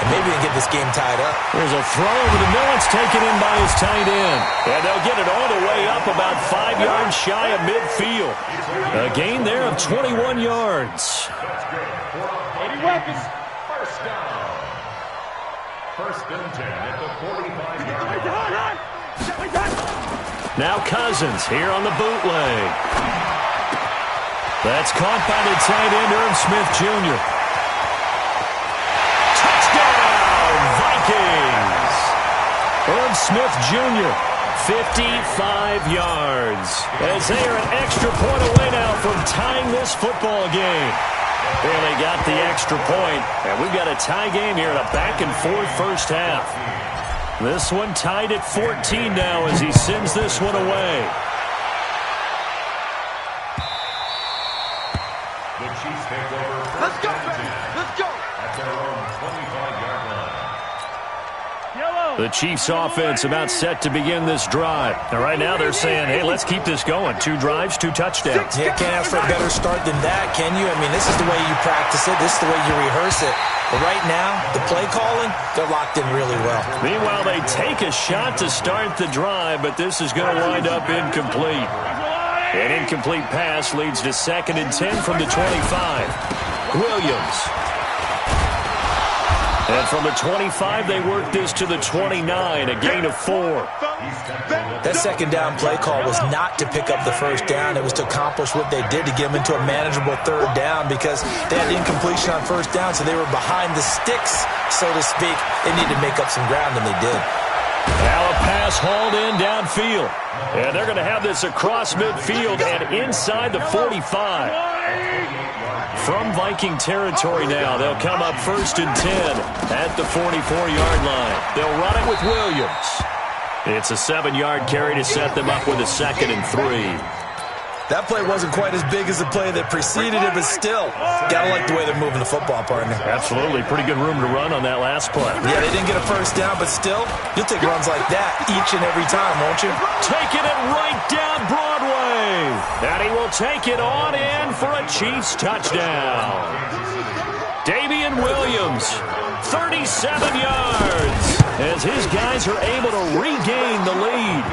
and Maybe they can get this game tied up. There's a throw over the middle. It's taken in by his tight end. And they'll get it all the way up about 5 yards shy of midfield. A gain there of 21 yards. 80 weapons. First down. First and 10 at the 45-yard line. Now Cousins here on the bootleg. That's caught by the tight end, Irv Smith Jr. Touchdown, Vikings! Irv Smith Jr., 55 yards. As they are an extra point away now from tying this football game. Barely got the extra point, and we've got a tie game here in a back-and-forth first half. This one tied at 14 now as he sends this one away. The Chiefs take over. Let's go, baby. Let's go. At their own 25-yard line. The Chiefs offense about set to begin this drive. Now, right now they're saying, hey, let's keep this going. 2 drives, 2 touchdowns. Yeah, can't ask for a better start than that, can you? I mean, this is the way you practice it. This is the way you rehearse it. But right now, the play calling, they're locked in really well. Meanwhile, they take a shot to start the drive, but this is going to wind up incomplete. An incomplete pass leads to 2nd and 10 from the 25. Williams. And from the 25, they work this to the 29, a gain of 4. That second down play call was not to pick up the first down. It was to accomplish what they did to get them into a manageable 3rd down because they had incompletion on first down, so they were behind the sticks, so to speak. They needed to make up some ground, and they did. Now a pass hauled in downfield. And they're going to have this across midfield and inside the 45. From Viking territory now, they'll come up 1st and 10 at the 44-yard line. They'll run it with Williams. It's a 7-yard carry to set them up with a 2nd and 3. That play wasn't quite as big as the play that preceded it, but still, gotta like the way they're moving the football, partner. Absolutely. Pretty good room to run on that last play. Yeah, they didn't get a first down, but still, you'll take runs like that each and every time, won't you? Taking it right down Broadway. And he will take it on in for a Chiefs touchdown. Damian Williams, 37 yards, as his guys are able to regain the lead.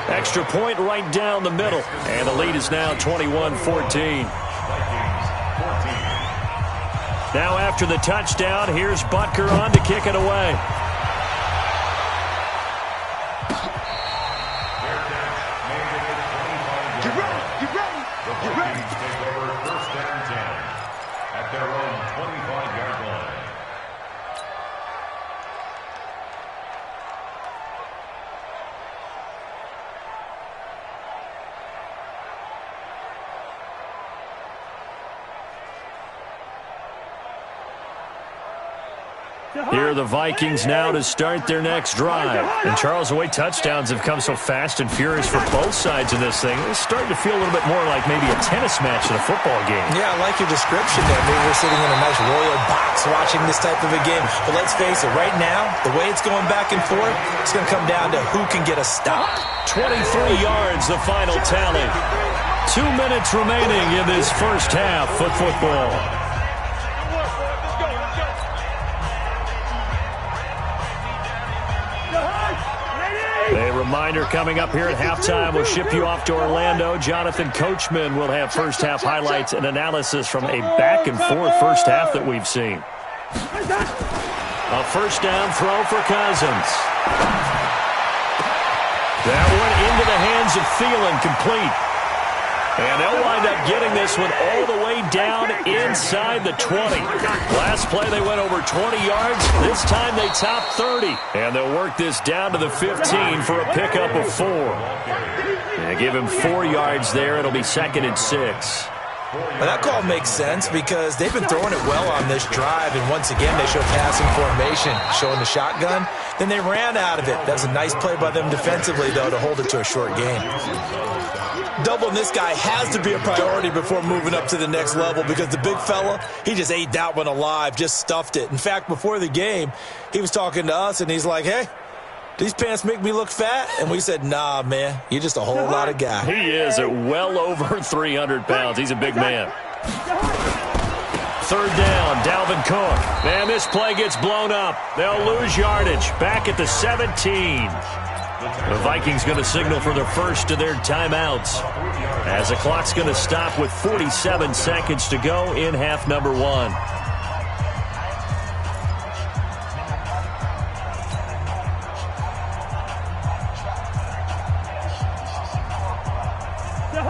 Extra point right down the middle. And the lead is now 21-14. Now after the touchdown, here's Butker on to kick it away. Get ready. Get ready. Get ready. Take over 1st and 10 at their own 25-yard line. Here are the Vikings now to start their next drive. And Charles, the way touchdowns have come so fast and furious for both sides of this thing, it's starting to feel a little bit more like maybe a tennis match than a football game. Yeah, I like your description there. Maybe we're sitting in a nice royal box watching this type of a game. But let's face it, right now, the way it's going back and forth, it's going to come down to who can get a stop. 23 yards, the final tally. 2 minutes remaining in this first half of football. A reminder coming up here at halftime. We'll ship you off to Orlando. Jonathan Coachman will have first half highlights and analysis from a back-and-forth first half that we've seen. A first down throw for Cousins. That one into the hands of Thielen, complete. And they'll wind up getting this one all the way down inside the 20. Last play they went over 20 yards. This time they top 30. And they'll work this down to the 15 for a pickup of 4. And give him 4 yards there. It'll be 2nd and 6. Well, that call makes sense because they've been throwing it well on this drive, and once again they show passing formation, showing the shotgun. Then they ran out of it. That's a nice play by them defensively, though, to hold it to a short game. Doubling this guy has to be a priority before moving up to the next level because the big fella, he just ate that one alive, just stuffed it. In fact, before the game, he was talking to us, and he's like, hey, these pants make me look fat? And we said, nah, man, you're just a whole lot of guy. He is at well over 300 pounds. He's a big man. third down. Dalvin Cook. And this play gets blown up. They'll lose yardage. Back at the 17. The Vikings going to signal for the first of their timeouts, as the clock's going to stop with 47 seconds to go in half number one.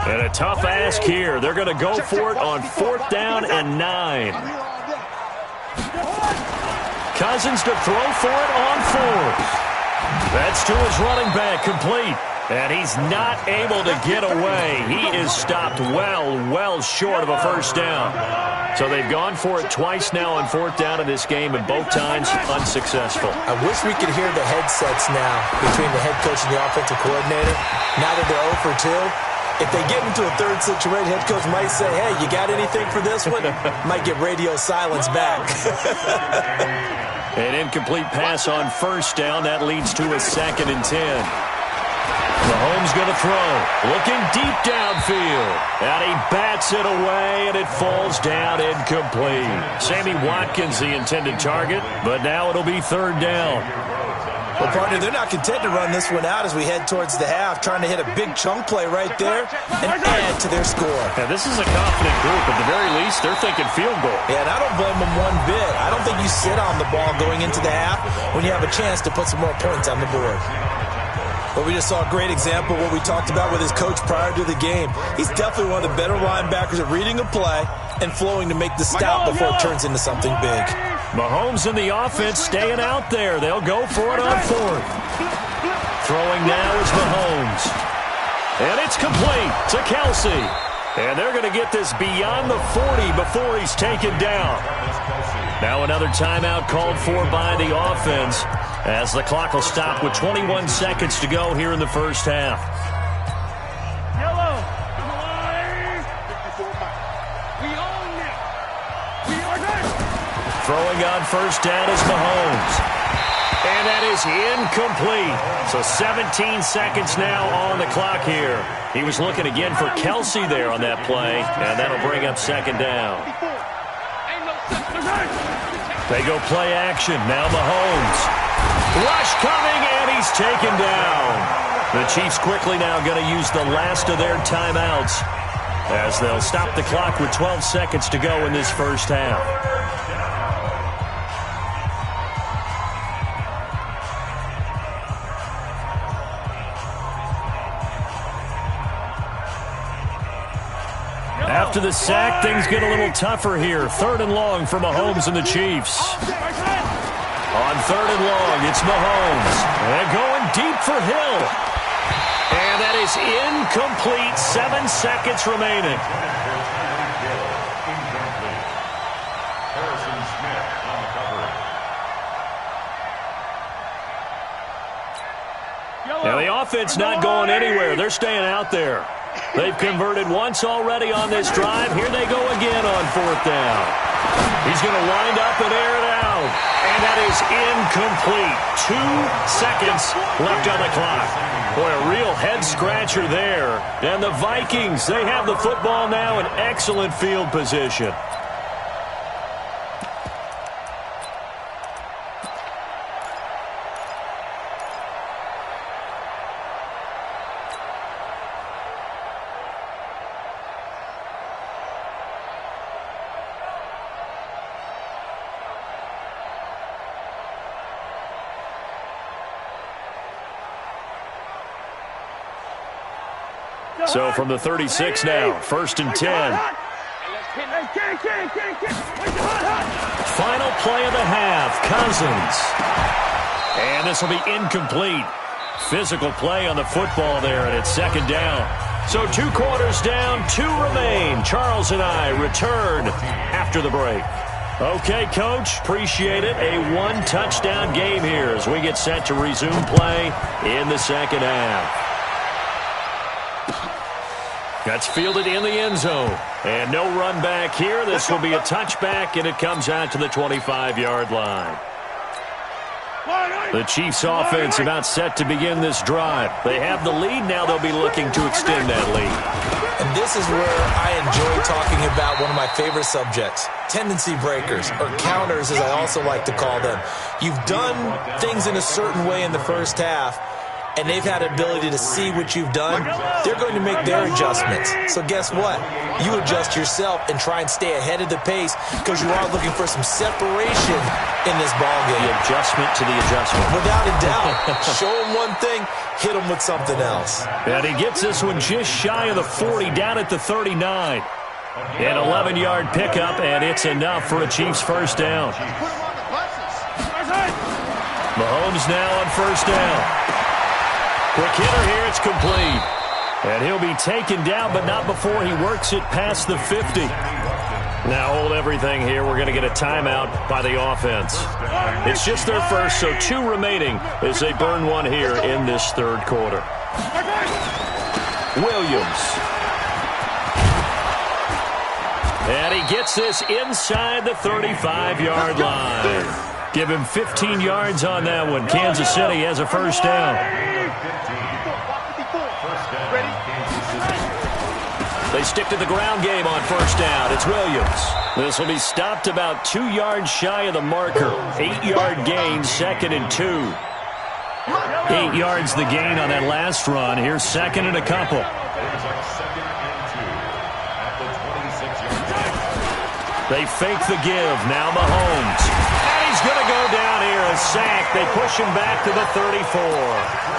And a tough ask here. They're going to go for it on 4th down and 9. Cousins to throw for it on 4th. That's to his running back, complete. And he's not able to get away. He is stopped well short of a first down. So they've gone for it twice now on 4th down in this game, and both times unsuccessful. I wish we could hear the headsets now between the head coach and the offensive coordinator. Now that they're 0 for 2, if they get into a third situation, head coach might say, hey, you got anything for this one? Might get radio silence back. An incomplete pass on 1st down. That leads to a 2nd and 10. Mahomes going to throw. Looking deep downfield. And he bats it away, and it falls down incomplete. Sammy Watkins, the intended target, but now it'll be 3rd down. Well, partner, they're not content to run this one out as we head towards the half, trying to hit a big chunk play right there and add to their score. Now, this is a confident group. At the very least, they're thinking field goal. Yeah, and I don't blame them one bit. I don't think you sit on the ball going into the half when you have a chance to put some more points on the board. But we just saw a great example of what we talked about with his coach prior to the game. He's definitely one of the better linebackers at reading a play and flowing to make the stop before it turns into something big. Mahomes and the offense staying out there. They'll go for it on 4th. Throwing now is Mahomes. And it's complete to Kelsey. And they're going to get this beyond the 40 before he's taken down. Now another timeout called for by the offense, as the clock will stop with 21 seconds to go here in the first half. Throwing on 1st down is Mahomes. And that is incomplete. So 17 seconds now on the clock here. He was looking again for Kelsey there on that play, and that'll bring up 2nd down. They go play action. Now Mahomes. Rush coming, and he's taken down. The Chiefs quickly now going to use the last of their timeouts, as they'll stop the clock with 12 seconds to go in this first half. After the sack, things get a little tougher here. 3rd and long for Mahomes and the Chiefs. On 3rd and long, it's Mahomes. And going deep for Hill. And that is incomplete. 7 seconds remaining. Now the offense not going anywhere. They're staying out there. They've converted once already on this drive. Here they go again on 4th down. He's going to wind up and air it out. And that is incomplete. 2 seconds left on the clock. Boy, a real head-scratcher there. And the Vikings, they have the football now in excellent field position. So from the 36 now, 1st and 10. Final play of the half, Cousins. And this will be incomplete. Physical play on the football there, and it's 2nd down. So 2 quarters down, 2 remain. Charles and I return after the break. Okay, Coach, appreciate it. A 1-touchdown game here as we get set to resume play in the 2nd half. That's fielded in the end zone. And no run back here. This will be a touchback, and it comes out to the 25-yard line. The Chiefs offense about set to begin this drive. They have the lead. Now they'll be looking to extend that lead. And this is where I enjoy talking about one of my favorite subjects, tendency breakers, or counters as I also like to call them. You've done things in a certain way in the first half, and they've had an ability to see what you've done. They're going to make their adjustments. So guess what? You adjust yourself and try and stay ahead of the pace because you are looking for some separation in this ballgame. The adjustment to the adjustment. Without a doubt. Show them one thing, hit them with something else. And he gets this one just shy of the 40, down at the 39. An 11-yard pickup, and it's enough for a Chiefs first down. Mahomes now on first down. Quick hitter here, it's complete. And he'll be taken down, but not before he works it past the 50. Now hold everything here. We're going to get a timeout by the offense. It's just their first, so 2 remaining as they burn one here in this third quarter. Williams. And he gets this inside the 35-yard line. Give him 15 yards on that one. Kansas City has a first down. They stick to the ground game on first down. It's Williams. This will be stopped about 2 yards shy of the marker. 8-yard gain, 2nd and 2. 8 yards the gain on that last run. Here's 2nd and a couple. They fake the give. Now Mahomes. And he's going to go down here. A sack. They push him back to the 34.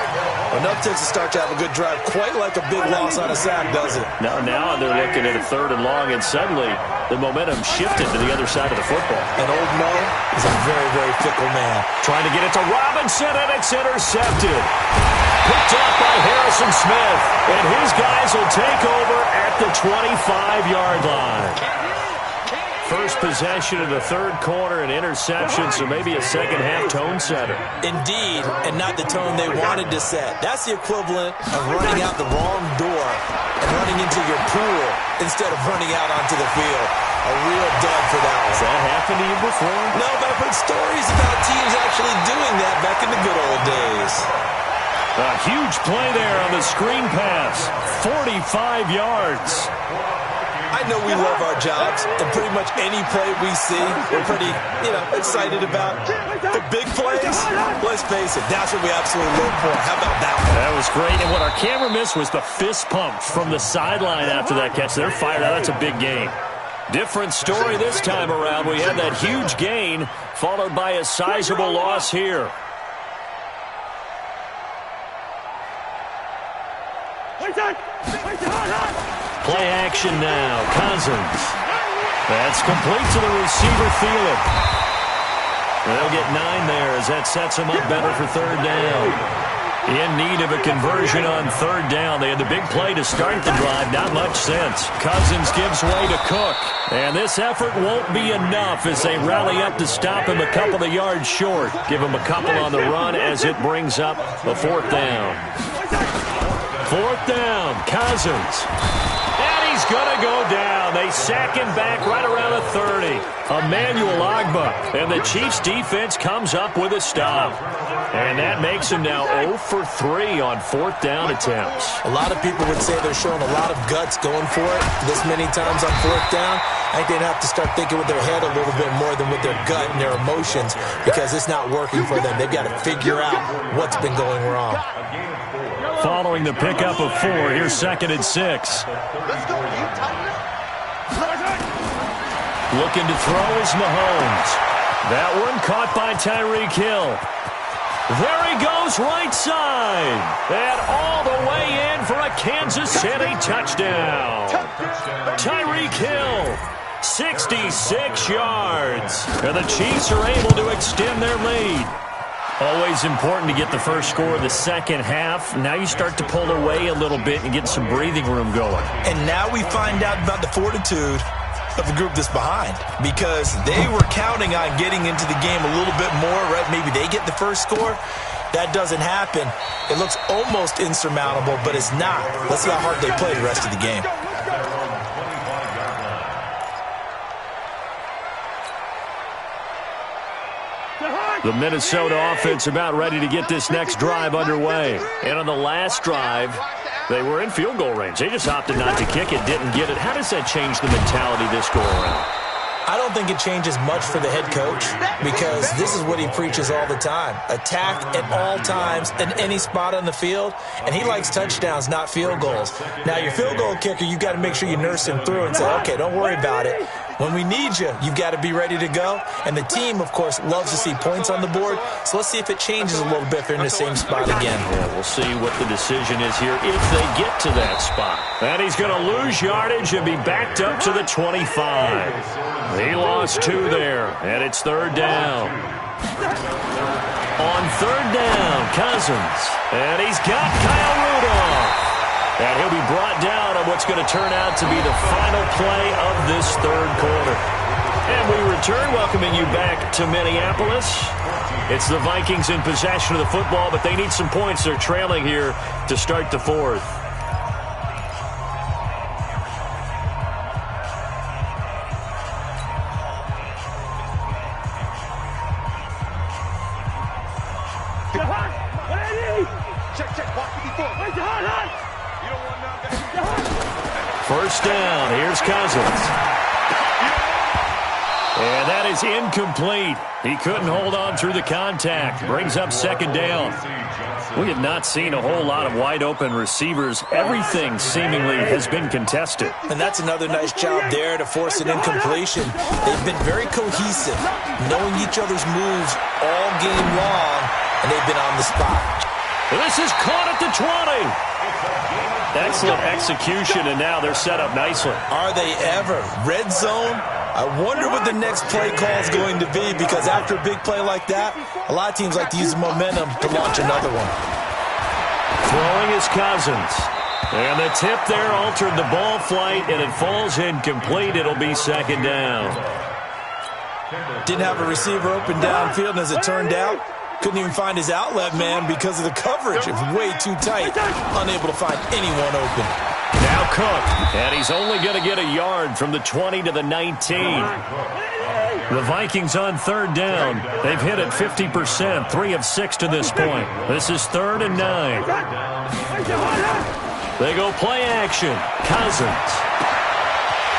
Enough takes to start to have a good drive. Quite like a big loss on a sack, does it? Now they're looking at a 3rd and long, and suddenly the momentum shifted to the other side of the football. And old Mo is a very, very fickle man. Trying to get it to Robinson, and it's intercepted. Picked up by Harrison Smith, and his guys will take over at the 25-yard line. First possession of the third quarter, an interception, so maybe a second-half tone setter. Indeed, and not the tone they wanted to set. That's the equivalent of running out the wrong door and running into your pool instead of running out onto the field. A real dud for that one. Has that happened to you before? No, but I've heard stories about teams actually doing that back in the good old days. A huge play there on the screen pass. 45 yards. I know we love our jobs, and pretty much any play we see, we're pretty, excited about. The big plays, let's face it, that's what we absolutely look for. How about that one? That was great, and what our camera missed was the fist pump from the sideline after that catch. They're fired out. That's a big gain. Different story this time around. We had that huge gain, followed by a sizable loss here. Play action now. Cousins. That's complete to the receiver, Thielen. They'll get 9 there as that sets them up better for third down. In need of a conversion on third down. They had the big play to start the drive. Not much sense. Cousins gives way to Cook. And this effort won't be enough as they rally up to stop him a couple of yards short. Give him a couple on the run as it brings up a 4th down. 4th down, Cousins. And he's going to go down. They sack him back right around the 30. Emmanuel Ogbah. And the Chiefs defense comes up with a stop. And that makes him now 0 for 3 on 4th down attempts. A lot of people would say they're showing a lot of guts going for it this many times on 4th down. I think they'd have to start thinking with their head a little bit more than with their gut and their emotions because it's not working for them. They've got to figure out what's been going wrong. Following the pickup of 4, here's 2nd and 6. Looking to throw is Mahomes. That one caught by Tyreek Hill. There he goes, right side. And all the way in for a Kansas City touchdown. Tyreek Hill, 66 yards. And the Chiefs are able to extend their lead. Always important to get the first score of the second half. Now you start to pull away a little bit and get some breathing room going. And now we find out about the fortitude of the group that's behind because they were counting on getting into the game a little bit more, right? Maybe they get the first score. That doesn't happen. It looks almost insurmountable, but it's not. Let's see how hard they play the rest of the game. The Minnesota offense about ready to get this next drive underway. And on the last drive, they were in field goal range. They just opted not to kick it, didn't get it. How does that change the mentality this go around? I don't think it changes much for the head coach because this is what he preaches all the time. Attack at all times in any spot on the field, and he likes touchdowns, not field goals. Now, your field goal kicker, you've got to make sure you nurse him through and say, okay, don't worry about it. When we need you, you've got to be ready to go. And the team, of course, loves to see points on the board. So let's see if it changes a little bit if they're in the same spot again. Yeah, we'll see what the decision is here if they get to that spot. And he's going to lose yardage and be backed up to the 25. He lost 2 there, and it's third down. On third down, Cousins. And he's got Kyle Rudolph. And he'll be brought down on what's going to turn out to be the final play of this third quarter. And we return, welcoming you back to Minneapolis. It's the Vikings in possession of the football, but they need some points. They're trailing here to start the fourth. First down, here's Cousins. And that is incomplete. He couldn't hold on through the contact. Brings up second down. We have not seen a whole lot of wide-open receivers. Everything seemingly has been contested. And that's another nice job there to force an incompletion. They've been very cohesive, knowing each other's moves all game long, and they've been on the spot. This is caught at the 20. Excellent execution, and now they're set up nicely. Are they ever? Red zone? I wonder what the next play call is going to be, because after a big play like that, a lot of teams like to use the momentum to launch another one. Throwing is Cousins. And the tip there altered the ball flight, and it falls incomplete. It'll be second down. Didn't have a receiver open downfield, and as it turned out, couldn't even find his outlet man because of the coverage. It was way too tight. Unable to find anyone open. Now Cook, and he's only going to get a yard from the 20 to the 19. The Vikings on third down. They've hit it 50%, 3 of 6 to this point. This is 3rd and 9. They go play action. Cousins.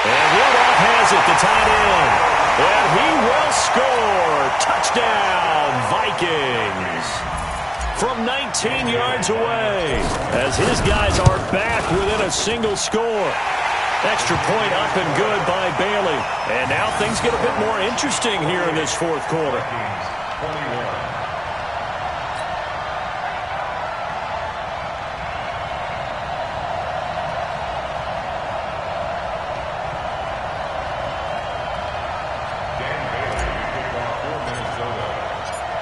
And Rudolph has it, the tight end. And he will score. Touchdown, Vikings. From 19 yards away, as his guys are back within a single score. Extra point up and good by Bailey. And now things get a bit more interesting here in this fourth quarter.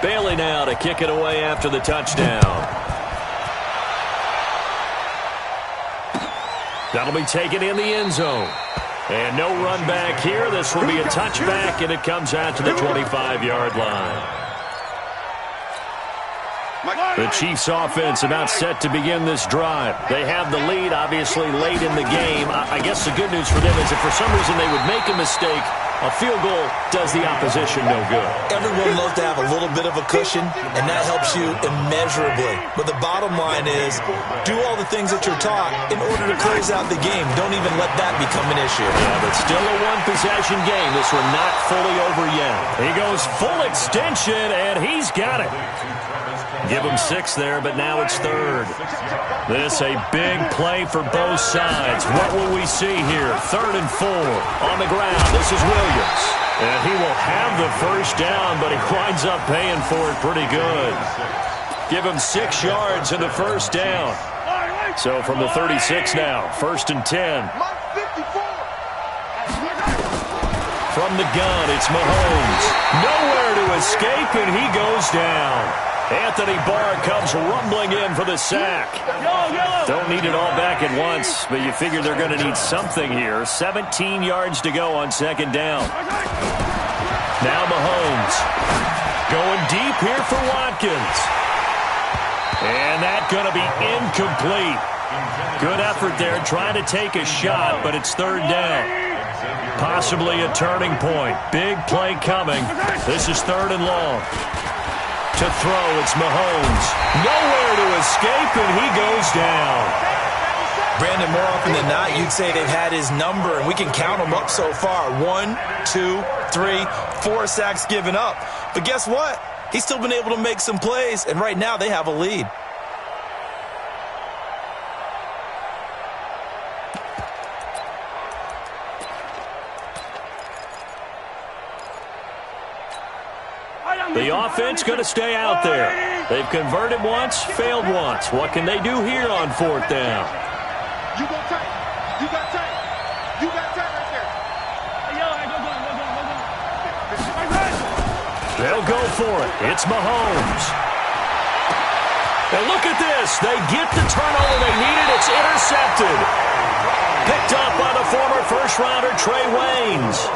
Bailey now to kick it away after the touchdown. That'll be taken in the end zone. And no run back here. This will be a touchback, and it comes out to the 25-yard line. The Chiefs offense about set to begin this drive. They have the lead, obviously, late in the game. I guess the good news for them is if for some reason they would make a mistake, a field goal does the opposition no good. Everyone loves to have a little bit of a cushion, and that helps you immeasurably. But the bottom line is, do all the things that you're taught in order to close out the game. Don't even let that become an issue. Yeah, but still a one-possession game. This one not fully over yet. He goes full extension, and he's got it. Give him 6 there, but now it's 3rd. This a big play for both sides. What will we see here? 3rd and 4 on the ground. This is Williams. And he will have the first down, but he winds up paying for it pretty good. Give him 6 yards in the first down. So from the 36 now, 1st and 10. From the gun, it's Mahomes. Nowhere to escape, and he goes down. Anthony Barr comes rumbling in for the sack. Don't need it all back at once, but you figure they're going to need something here. 17 yards to go on 2nd down. Now Mahomes going deep here for Watkins. And that's going to be incomplete. Good effort there trying to take a shot, but it's 3rd down. Possibly a turning point. Big play coming. This is 3rd and long. To throw, it's Mahomes. Nowhere to escape, and he goes down. Brandon, more often than not, you'd say they've had his number, and we can count them up so far. 1, 2, 3, 4 sacks given up. But guess what? He's still been able to make some plays, and right now they have a lead. The offense going to stay out there. They've converted once, failed once. What can they do here on 4th down? You go tight. You got tight. You got tight right there. They'll go for it. It's Mahomes. And look at this. They get the turnover they needed. It's intercepted. Picked up by the former first-rounder Trey Waynes.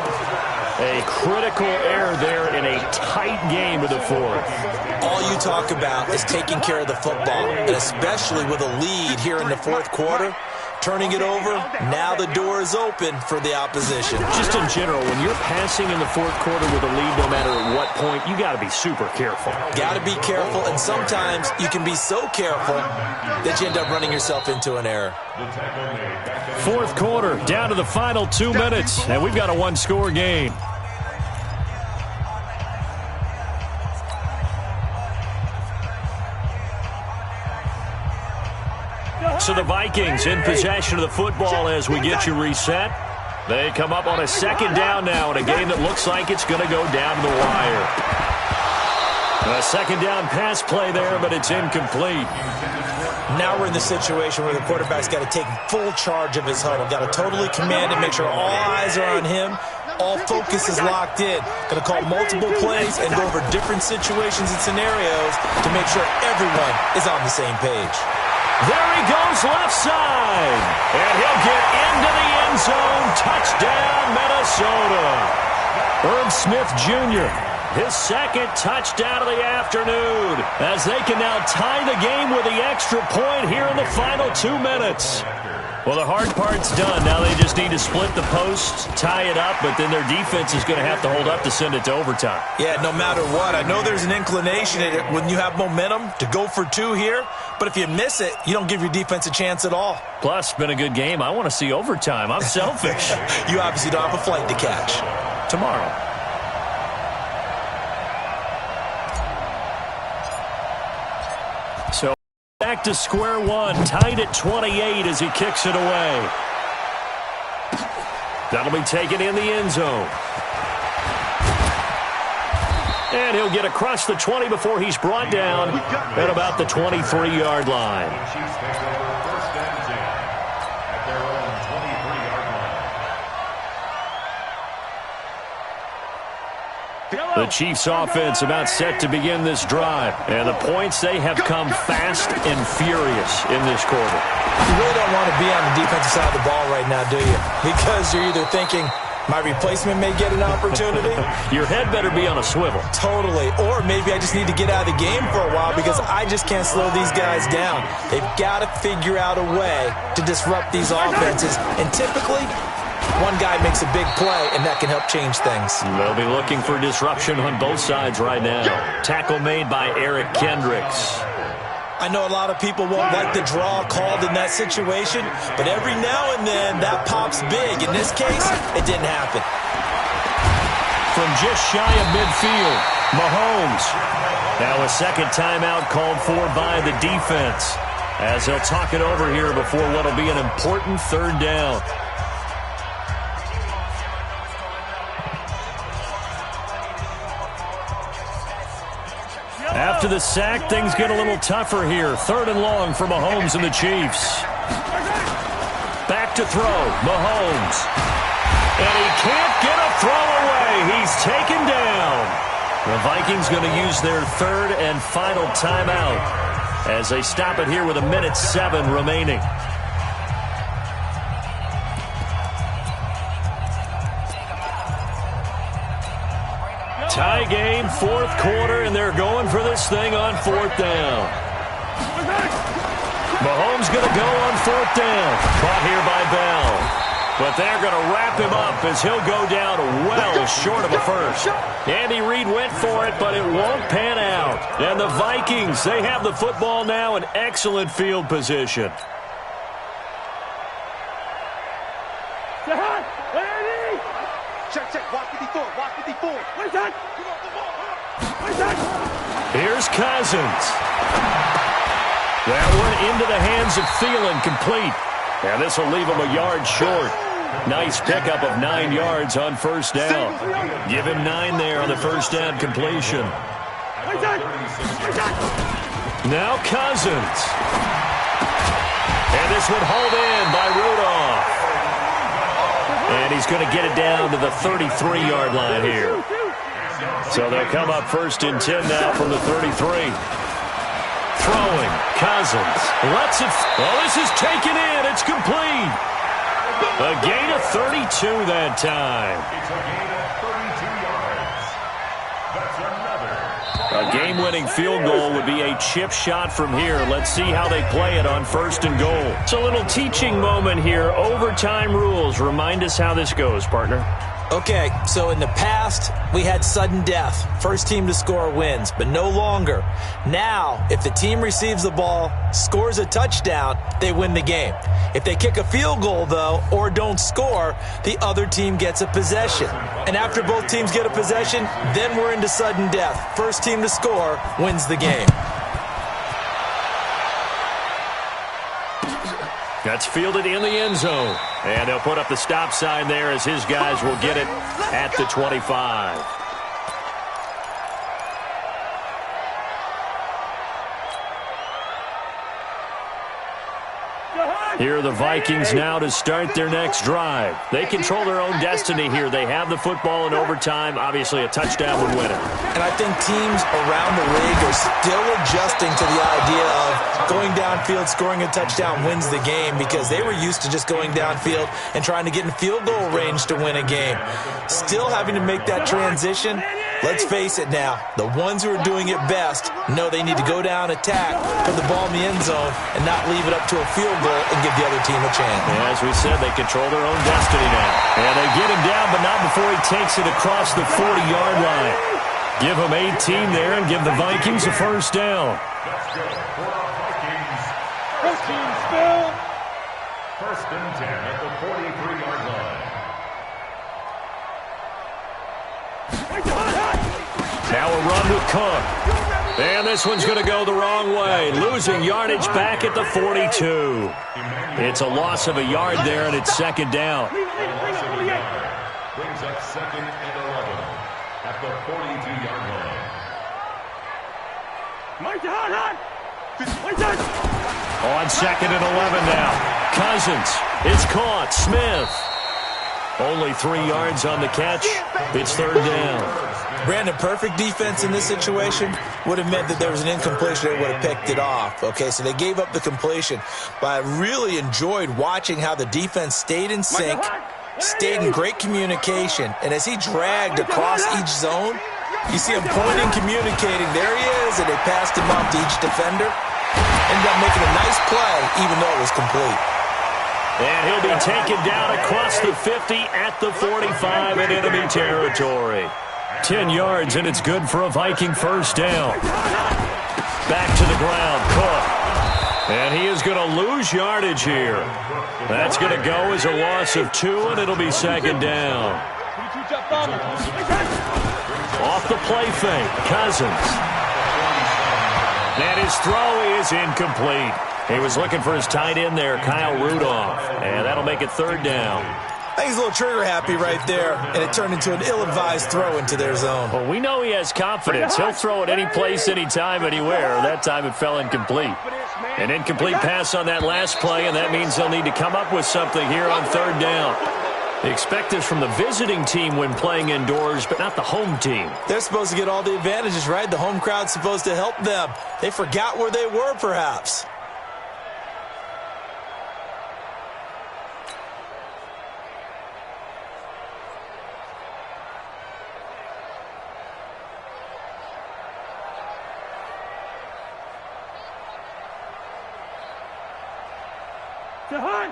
A critical error there in a tight game of the 4th. All you talk about is taking care of the football, and especially with a lead here in the 4th quarter. Turning it over, now the door is open for the opposition. Just in general, when you're passing in the 4th quarter with a lead, no matter at what point, you got to be super careful. Got to be careful, and sometimes you can be so careful that you end up running yourself into an error. 4th quarter, down to the final 2 minutes, and we've got a one-score game. So the Vikings in possession of the football as we get you reset. They come up on a 2nd down now in a game that looks like it's going to go down to the wire. A 2nd down pass play there, but it's incomplete. Now we're in the situation where the quarterback's got to take full charge of his huddle. Got to totally command it, make sure all eyes are on him. All focus is locked in. Going to call multiple plays and go over different situations and scenarios to make sure everyone is on the same page. There he goes left side. And he'll get into the end zone. Touchdown, Minnesota. Herb Smith Jr., his 2nd touchdown of the afternoon, as they can now tie the game with the extra point here in the final 2 minutes. Well, the hard part's done. Now they just need to split the post, tie it up, but then their defense is going to have to hold up to send it to overtime. Yeah, no matter what. I know there's an inclination in it when you have momentum to go for 2 here, but if you miss it, you don't give your defense a chance at all. Plus, it's been a good game. I want to see overtime. I'm selfish. You obviously don't have a flight to catch. Tomorrow. So back to square one, tied at 28 as he kicks it away. That'll be taken in the end zone. And he'll get across the 20 before he's brought down at about the 23-yard line. The Chiefs offense about set to begin this drive. And the points, they have come fast and furious in this quarter. You really don't want to be on the defensive side of the ball right now, do you? Because you're either thinking, my replacement may get an opportunity. Your head better be on a swivel. Totally. Or maybe I just need to get out of the game for a while because I just can't slow these guys down. They've got to figure out a way to disrupt these offenses. And typically, one guy makes a big play, and that can help change things. They'll be looking for disruption on both sides right now. Tackle made by Eric Kendricks. I know a lot of people won't like the draw called in that situation, but every now and then that pops big. In this case, it didn't happen. From just shy of midfield, Mahomes. Now a second timeout called for by the defense, as they'll talk it over here before what will be an important 3rd down. After the sack, things get a little tougher here. 3rd and long for Mahomes and the Chiefs. Back to throw, Mahomes. And he can't get a throw away. He's taken down. The Vikings going to use their 3rd and final timeout as they stop it here with 1:07 remaining. Tie game, 4th quarter, and they're going for this thing on 4th down. Mahomes going to go on 4th down. Caught here by Bell. But they're going to wrap him up as he'll go down well short of a first. Andy Reid went for it, but it won't pan out. And the Vikings, they have the football now in excellent field position. Check. Watch 54. Watch 54. Here's Cousins. That one into the hands of Thielen, complete. And this will leave him a yard short. Nice pickup of 9 yards on first down. Give him 9 there on the first down completion. Now Cousins. And this one hauled in by Rudolph. And he's going to get it down to the 33-yard line here. So they'll come up first and 10 now from the 33. Throwing, Cousins, lets it, this is taken in, it's complete. A gain of 32 that time. It's a gain of 32 yards. That's another. A game-winning field goal would be a chip shot from here. Let's see how they play it on first and goal. It's a little teaching moment here. Overtime rules. Remind us how this goes, partner. Okay, so in the past, we had sudden death. First team to score wins, but no longer. Now, if the team receives the ball, scores a touchdown, they win the game. If they kick a field goal, though, or don't score, the other team gets a possession. And after both teams get a possession, then we're into sudden death. First team to score wins the game. That's fielded in the end zone. And they'll put up the stop sign there as his guys will get it at the 25. Here are the Vikings now to start their next drive. They control their own destiny here. They have the football in overtime. Obviously, a touchdown would win it. And I think teams around the league are still adjusting to the idea of going downfield, scoring a touchdown wins the game, because they were used to just going downfield and trying to get in field goal range to win a game. Still having to make that transition. Let's face it now, the ones who are doing it best know they need to go down, attack, put the ball in the end zone, and not leave it up to a field goal and give the other team a chance. Yeah, as we said, they control their own destiny now. And they get him down, but not before he takes it across the 40-yard line. Give him 18 there and give the Vikings a first down. Let's go for the Vikings. First team spill. First and 10 at the 43-yard line. Now a run with Cook. And this one's going to go the wrong way. Losing yardage back at the 42. It's a loss of a yard there, and it's second down. Brings up second and 11 at the 42-yard line. On second and 11 now. Cousins. It's caught. Smith. Only 3 yards on the catch. It's third down. Brandon, perfect defense in this situation would have meant that there was an incompletion. They would have picked it off. Okay, so they gave up the completion. But I really enjoyed watching how the defense stayed in sync, stayed in great communication. And as he dragged across each zone, you see him pointing, communicating. There he is, and they passed him off to each defender. Ended up making a nice play, even though it was complete. And he'll be taken down across the 50 at the 45 in enemy territory. 10 yards, and it's good for a Viking first down. Back to the ground, Cook. And he is going to lose yardage here. That's going to go as a loss of 2, and it'll be second down. Off the play fake, Cousins. And his throw is incomplete. He was looking for his tight end there, Kyle Rudolph. And that'll make it third down. I think he's a little trigger happy right there, and it turned into an ill-advised throw into their zone. Well, we know he has confidence. He'll throw it any place, anytime, anywhere. That time it fell incomplete. An incomplete pass on that last play, and that means they'll need to come up with something here on third down. Expect this from the visiting team when playing indoors, but not the home team. They're supposed to get all the advantages, right? The home crowd's supposed to help them. They forgot where they were, perhaps.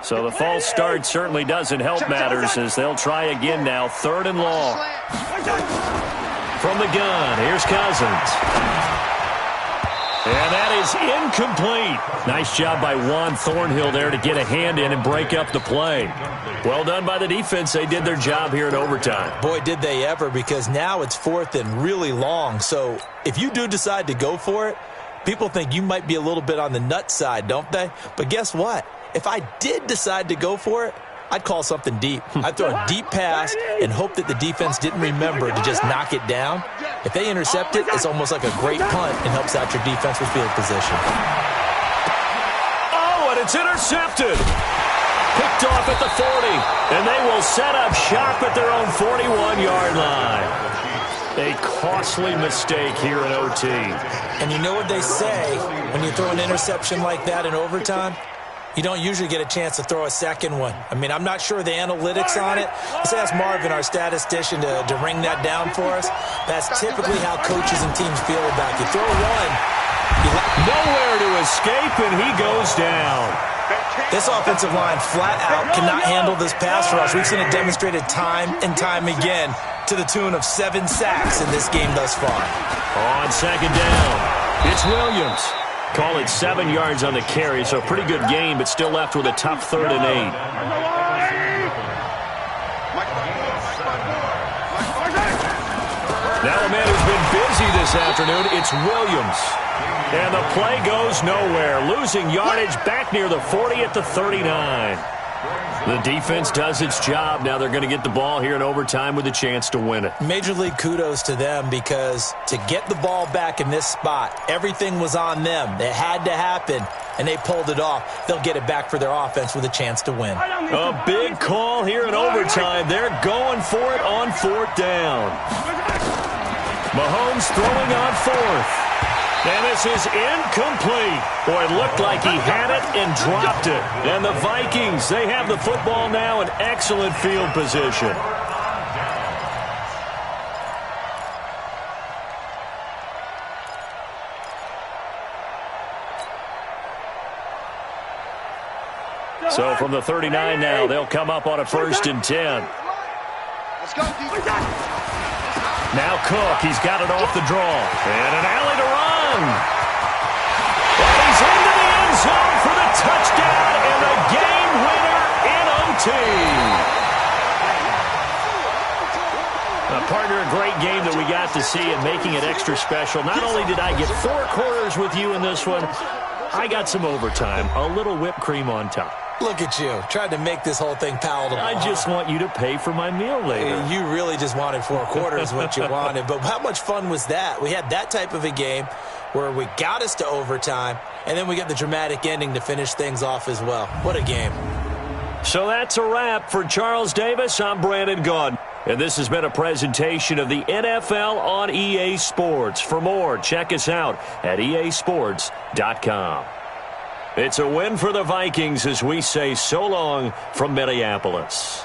So the false start certainly doesn't help matters as they'll try again now. 3rd and long. From the gun, here's Cousins. And that is incomplete. Nice job by Juan Thornhill there to get a hand in and break up the play. Well done by the defense. They did their job here in overtime. Boy, did they ever, because now it's 4th and really long. So if you do decide to go for it, people think you might be a little bit on the nut side, don't they? But guess what? If I did decide to go for it, I'd call something deep. I'd throw a deep pass and hope that the defense didn't remember to just knock it down. If they intercept it, it's almost like a great punt and helps out your defense with field position. Oh, and it's intercepted. Picked off at the 40. And they will set up shop at their own 41-yard line. A costly mistake here in OT. And you know what they say when you throw an interception like that in overtime? You don't usually get a chance to throw a second one. I mean, I'm not sure the analytics on it. Let's ask Marvin, our statistician, to ring that down for us. That's typically how coaches and teams feel about you. Throw one. Nowhere to escape, and he goes down. This offensive line flat out cannot handle this pass rush. We've seen it demonstrated time and time again to the tune of 7 sacks in this game thus far. On 2nd down, it's Williams. Call it 7 yards on the carry, so a pretty good game, but still left with a tough 3rd and 8. Now a man who's been busy this afternoon, it's Williams. And the play goes nowhere, losing yardage back near the 40 at the 39. The defense does its job. Now they're going to get the ball here in overtime with a chance to win it. Major League kudos to them, because to get the ball back in this spot, everything was on them. It had to happen, and they pulled it off. They'll get it back for their offense with a chance to win. A big call here in overtime. They're going for it on 4th down. Mahomes throwing on 4th. And this is incomplete. Boy, it looked like he had it and dropped it. And the Vikings, they have the football now in excellent field position. So from the 39 now, they'll come up on a 1st and 10. Let's go, Now Cook, he's got it off the draw. And an alley to run. And he's into the end zone for the touchdown and the game winner in OT. Partner, a great game that we got to see and making it extra special. Not only did I get 4 quarters with you in this one, I got some overtime, a little whipped cream on top. Look at you, trying to make this whole thing palatable. I just want you to pay for my meal later. You really just wanted 4 quarters, what you wanted. But how much fun was that? We had that type of a game where we got us to overtime, and then we get the dramatic ending to finish things off as well. What a game. So that's a wrap for Charles Davis. I'm Brandon Gaudin. And this has been a presentation of the NFL on EA Sports. For more, check us out at easports.com. It's a win for the Vikings as we say so long from Minneapolis.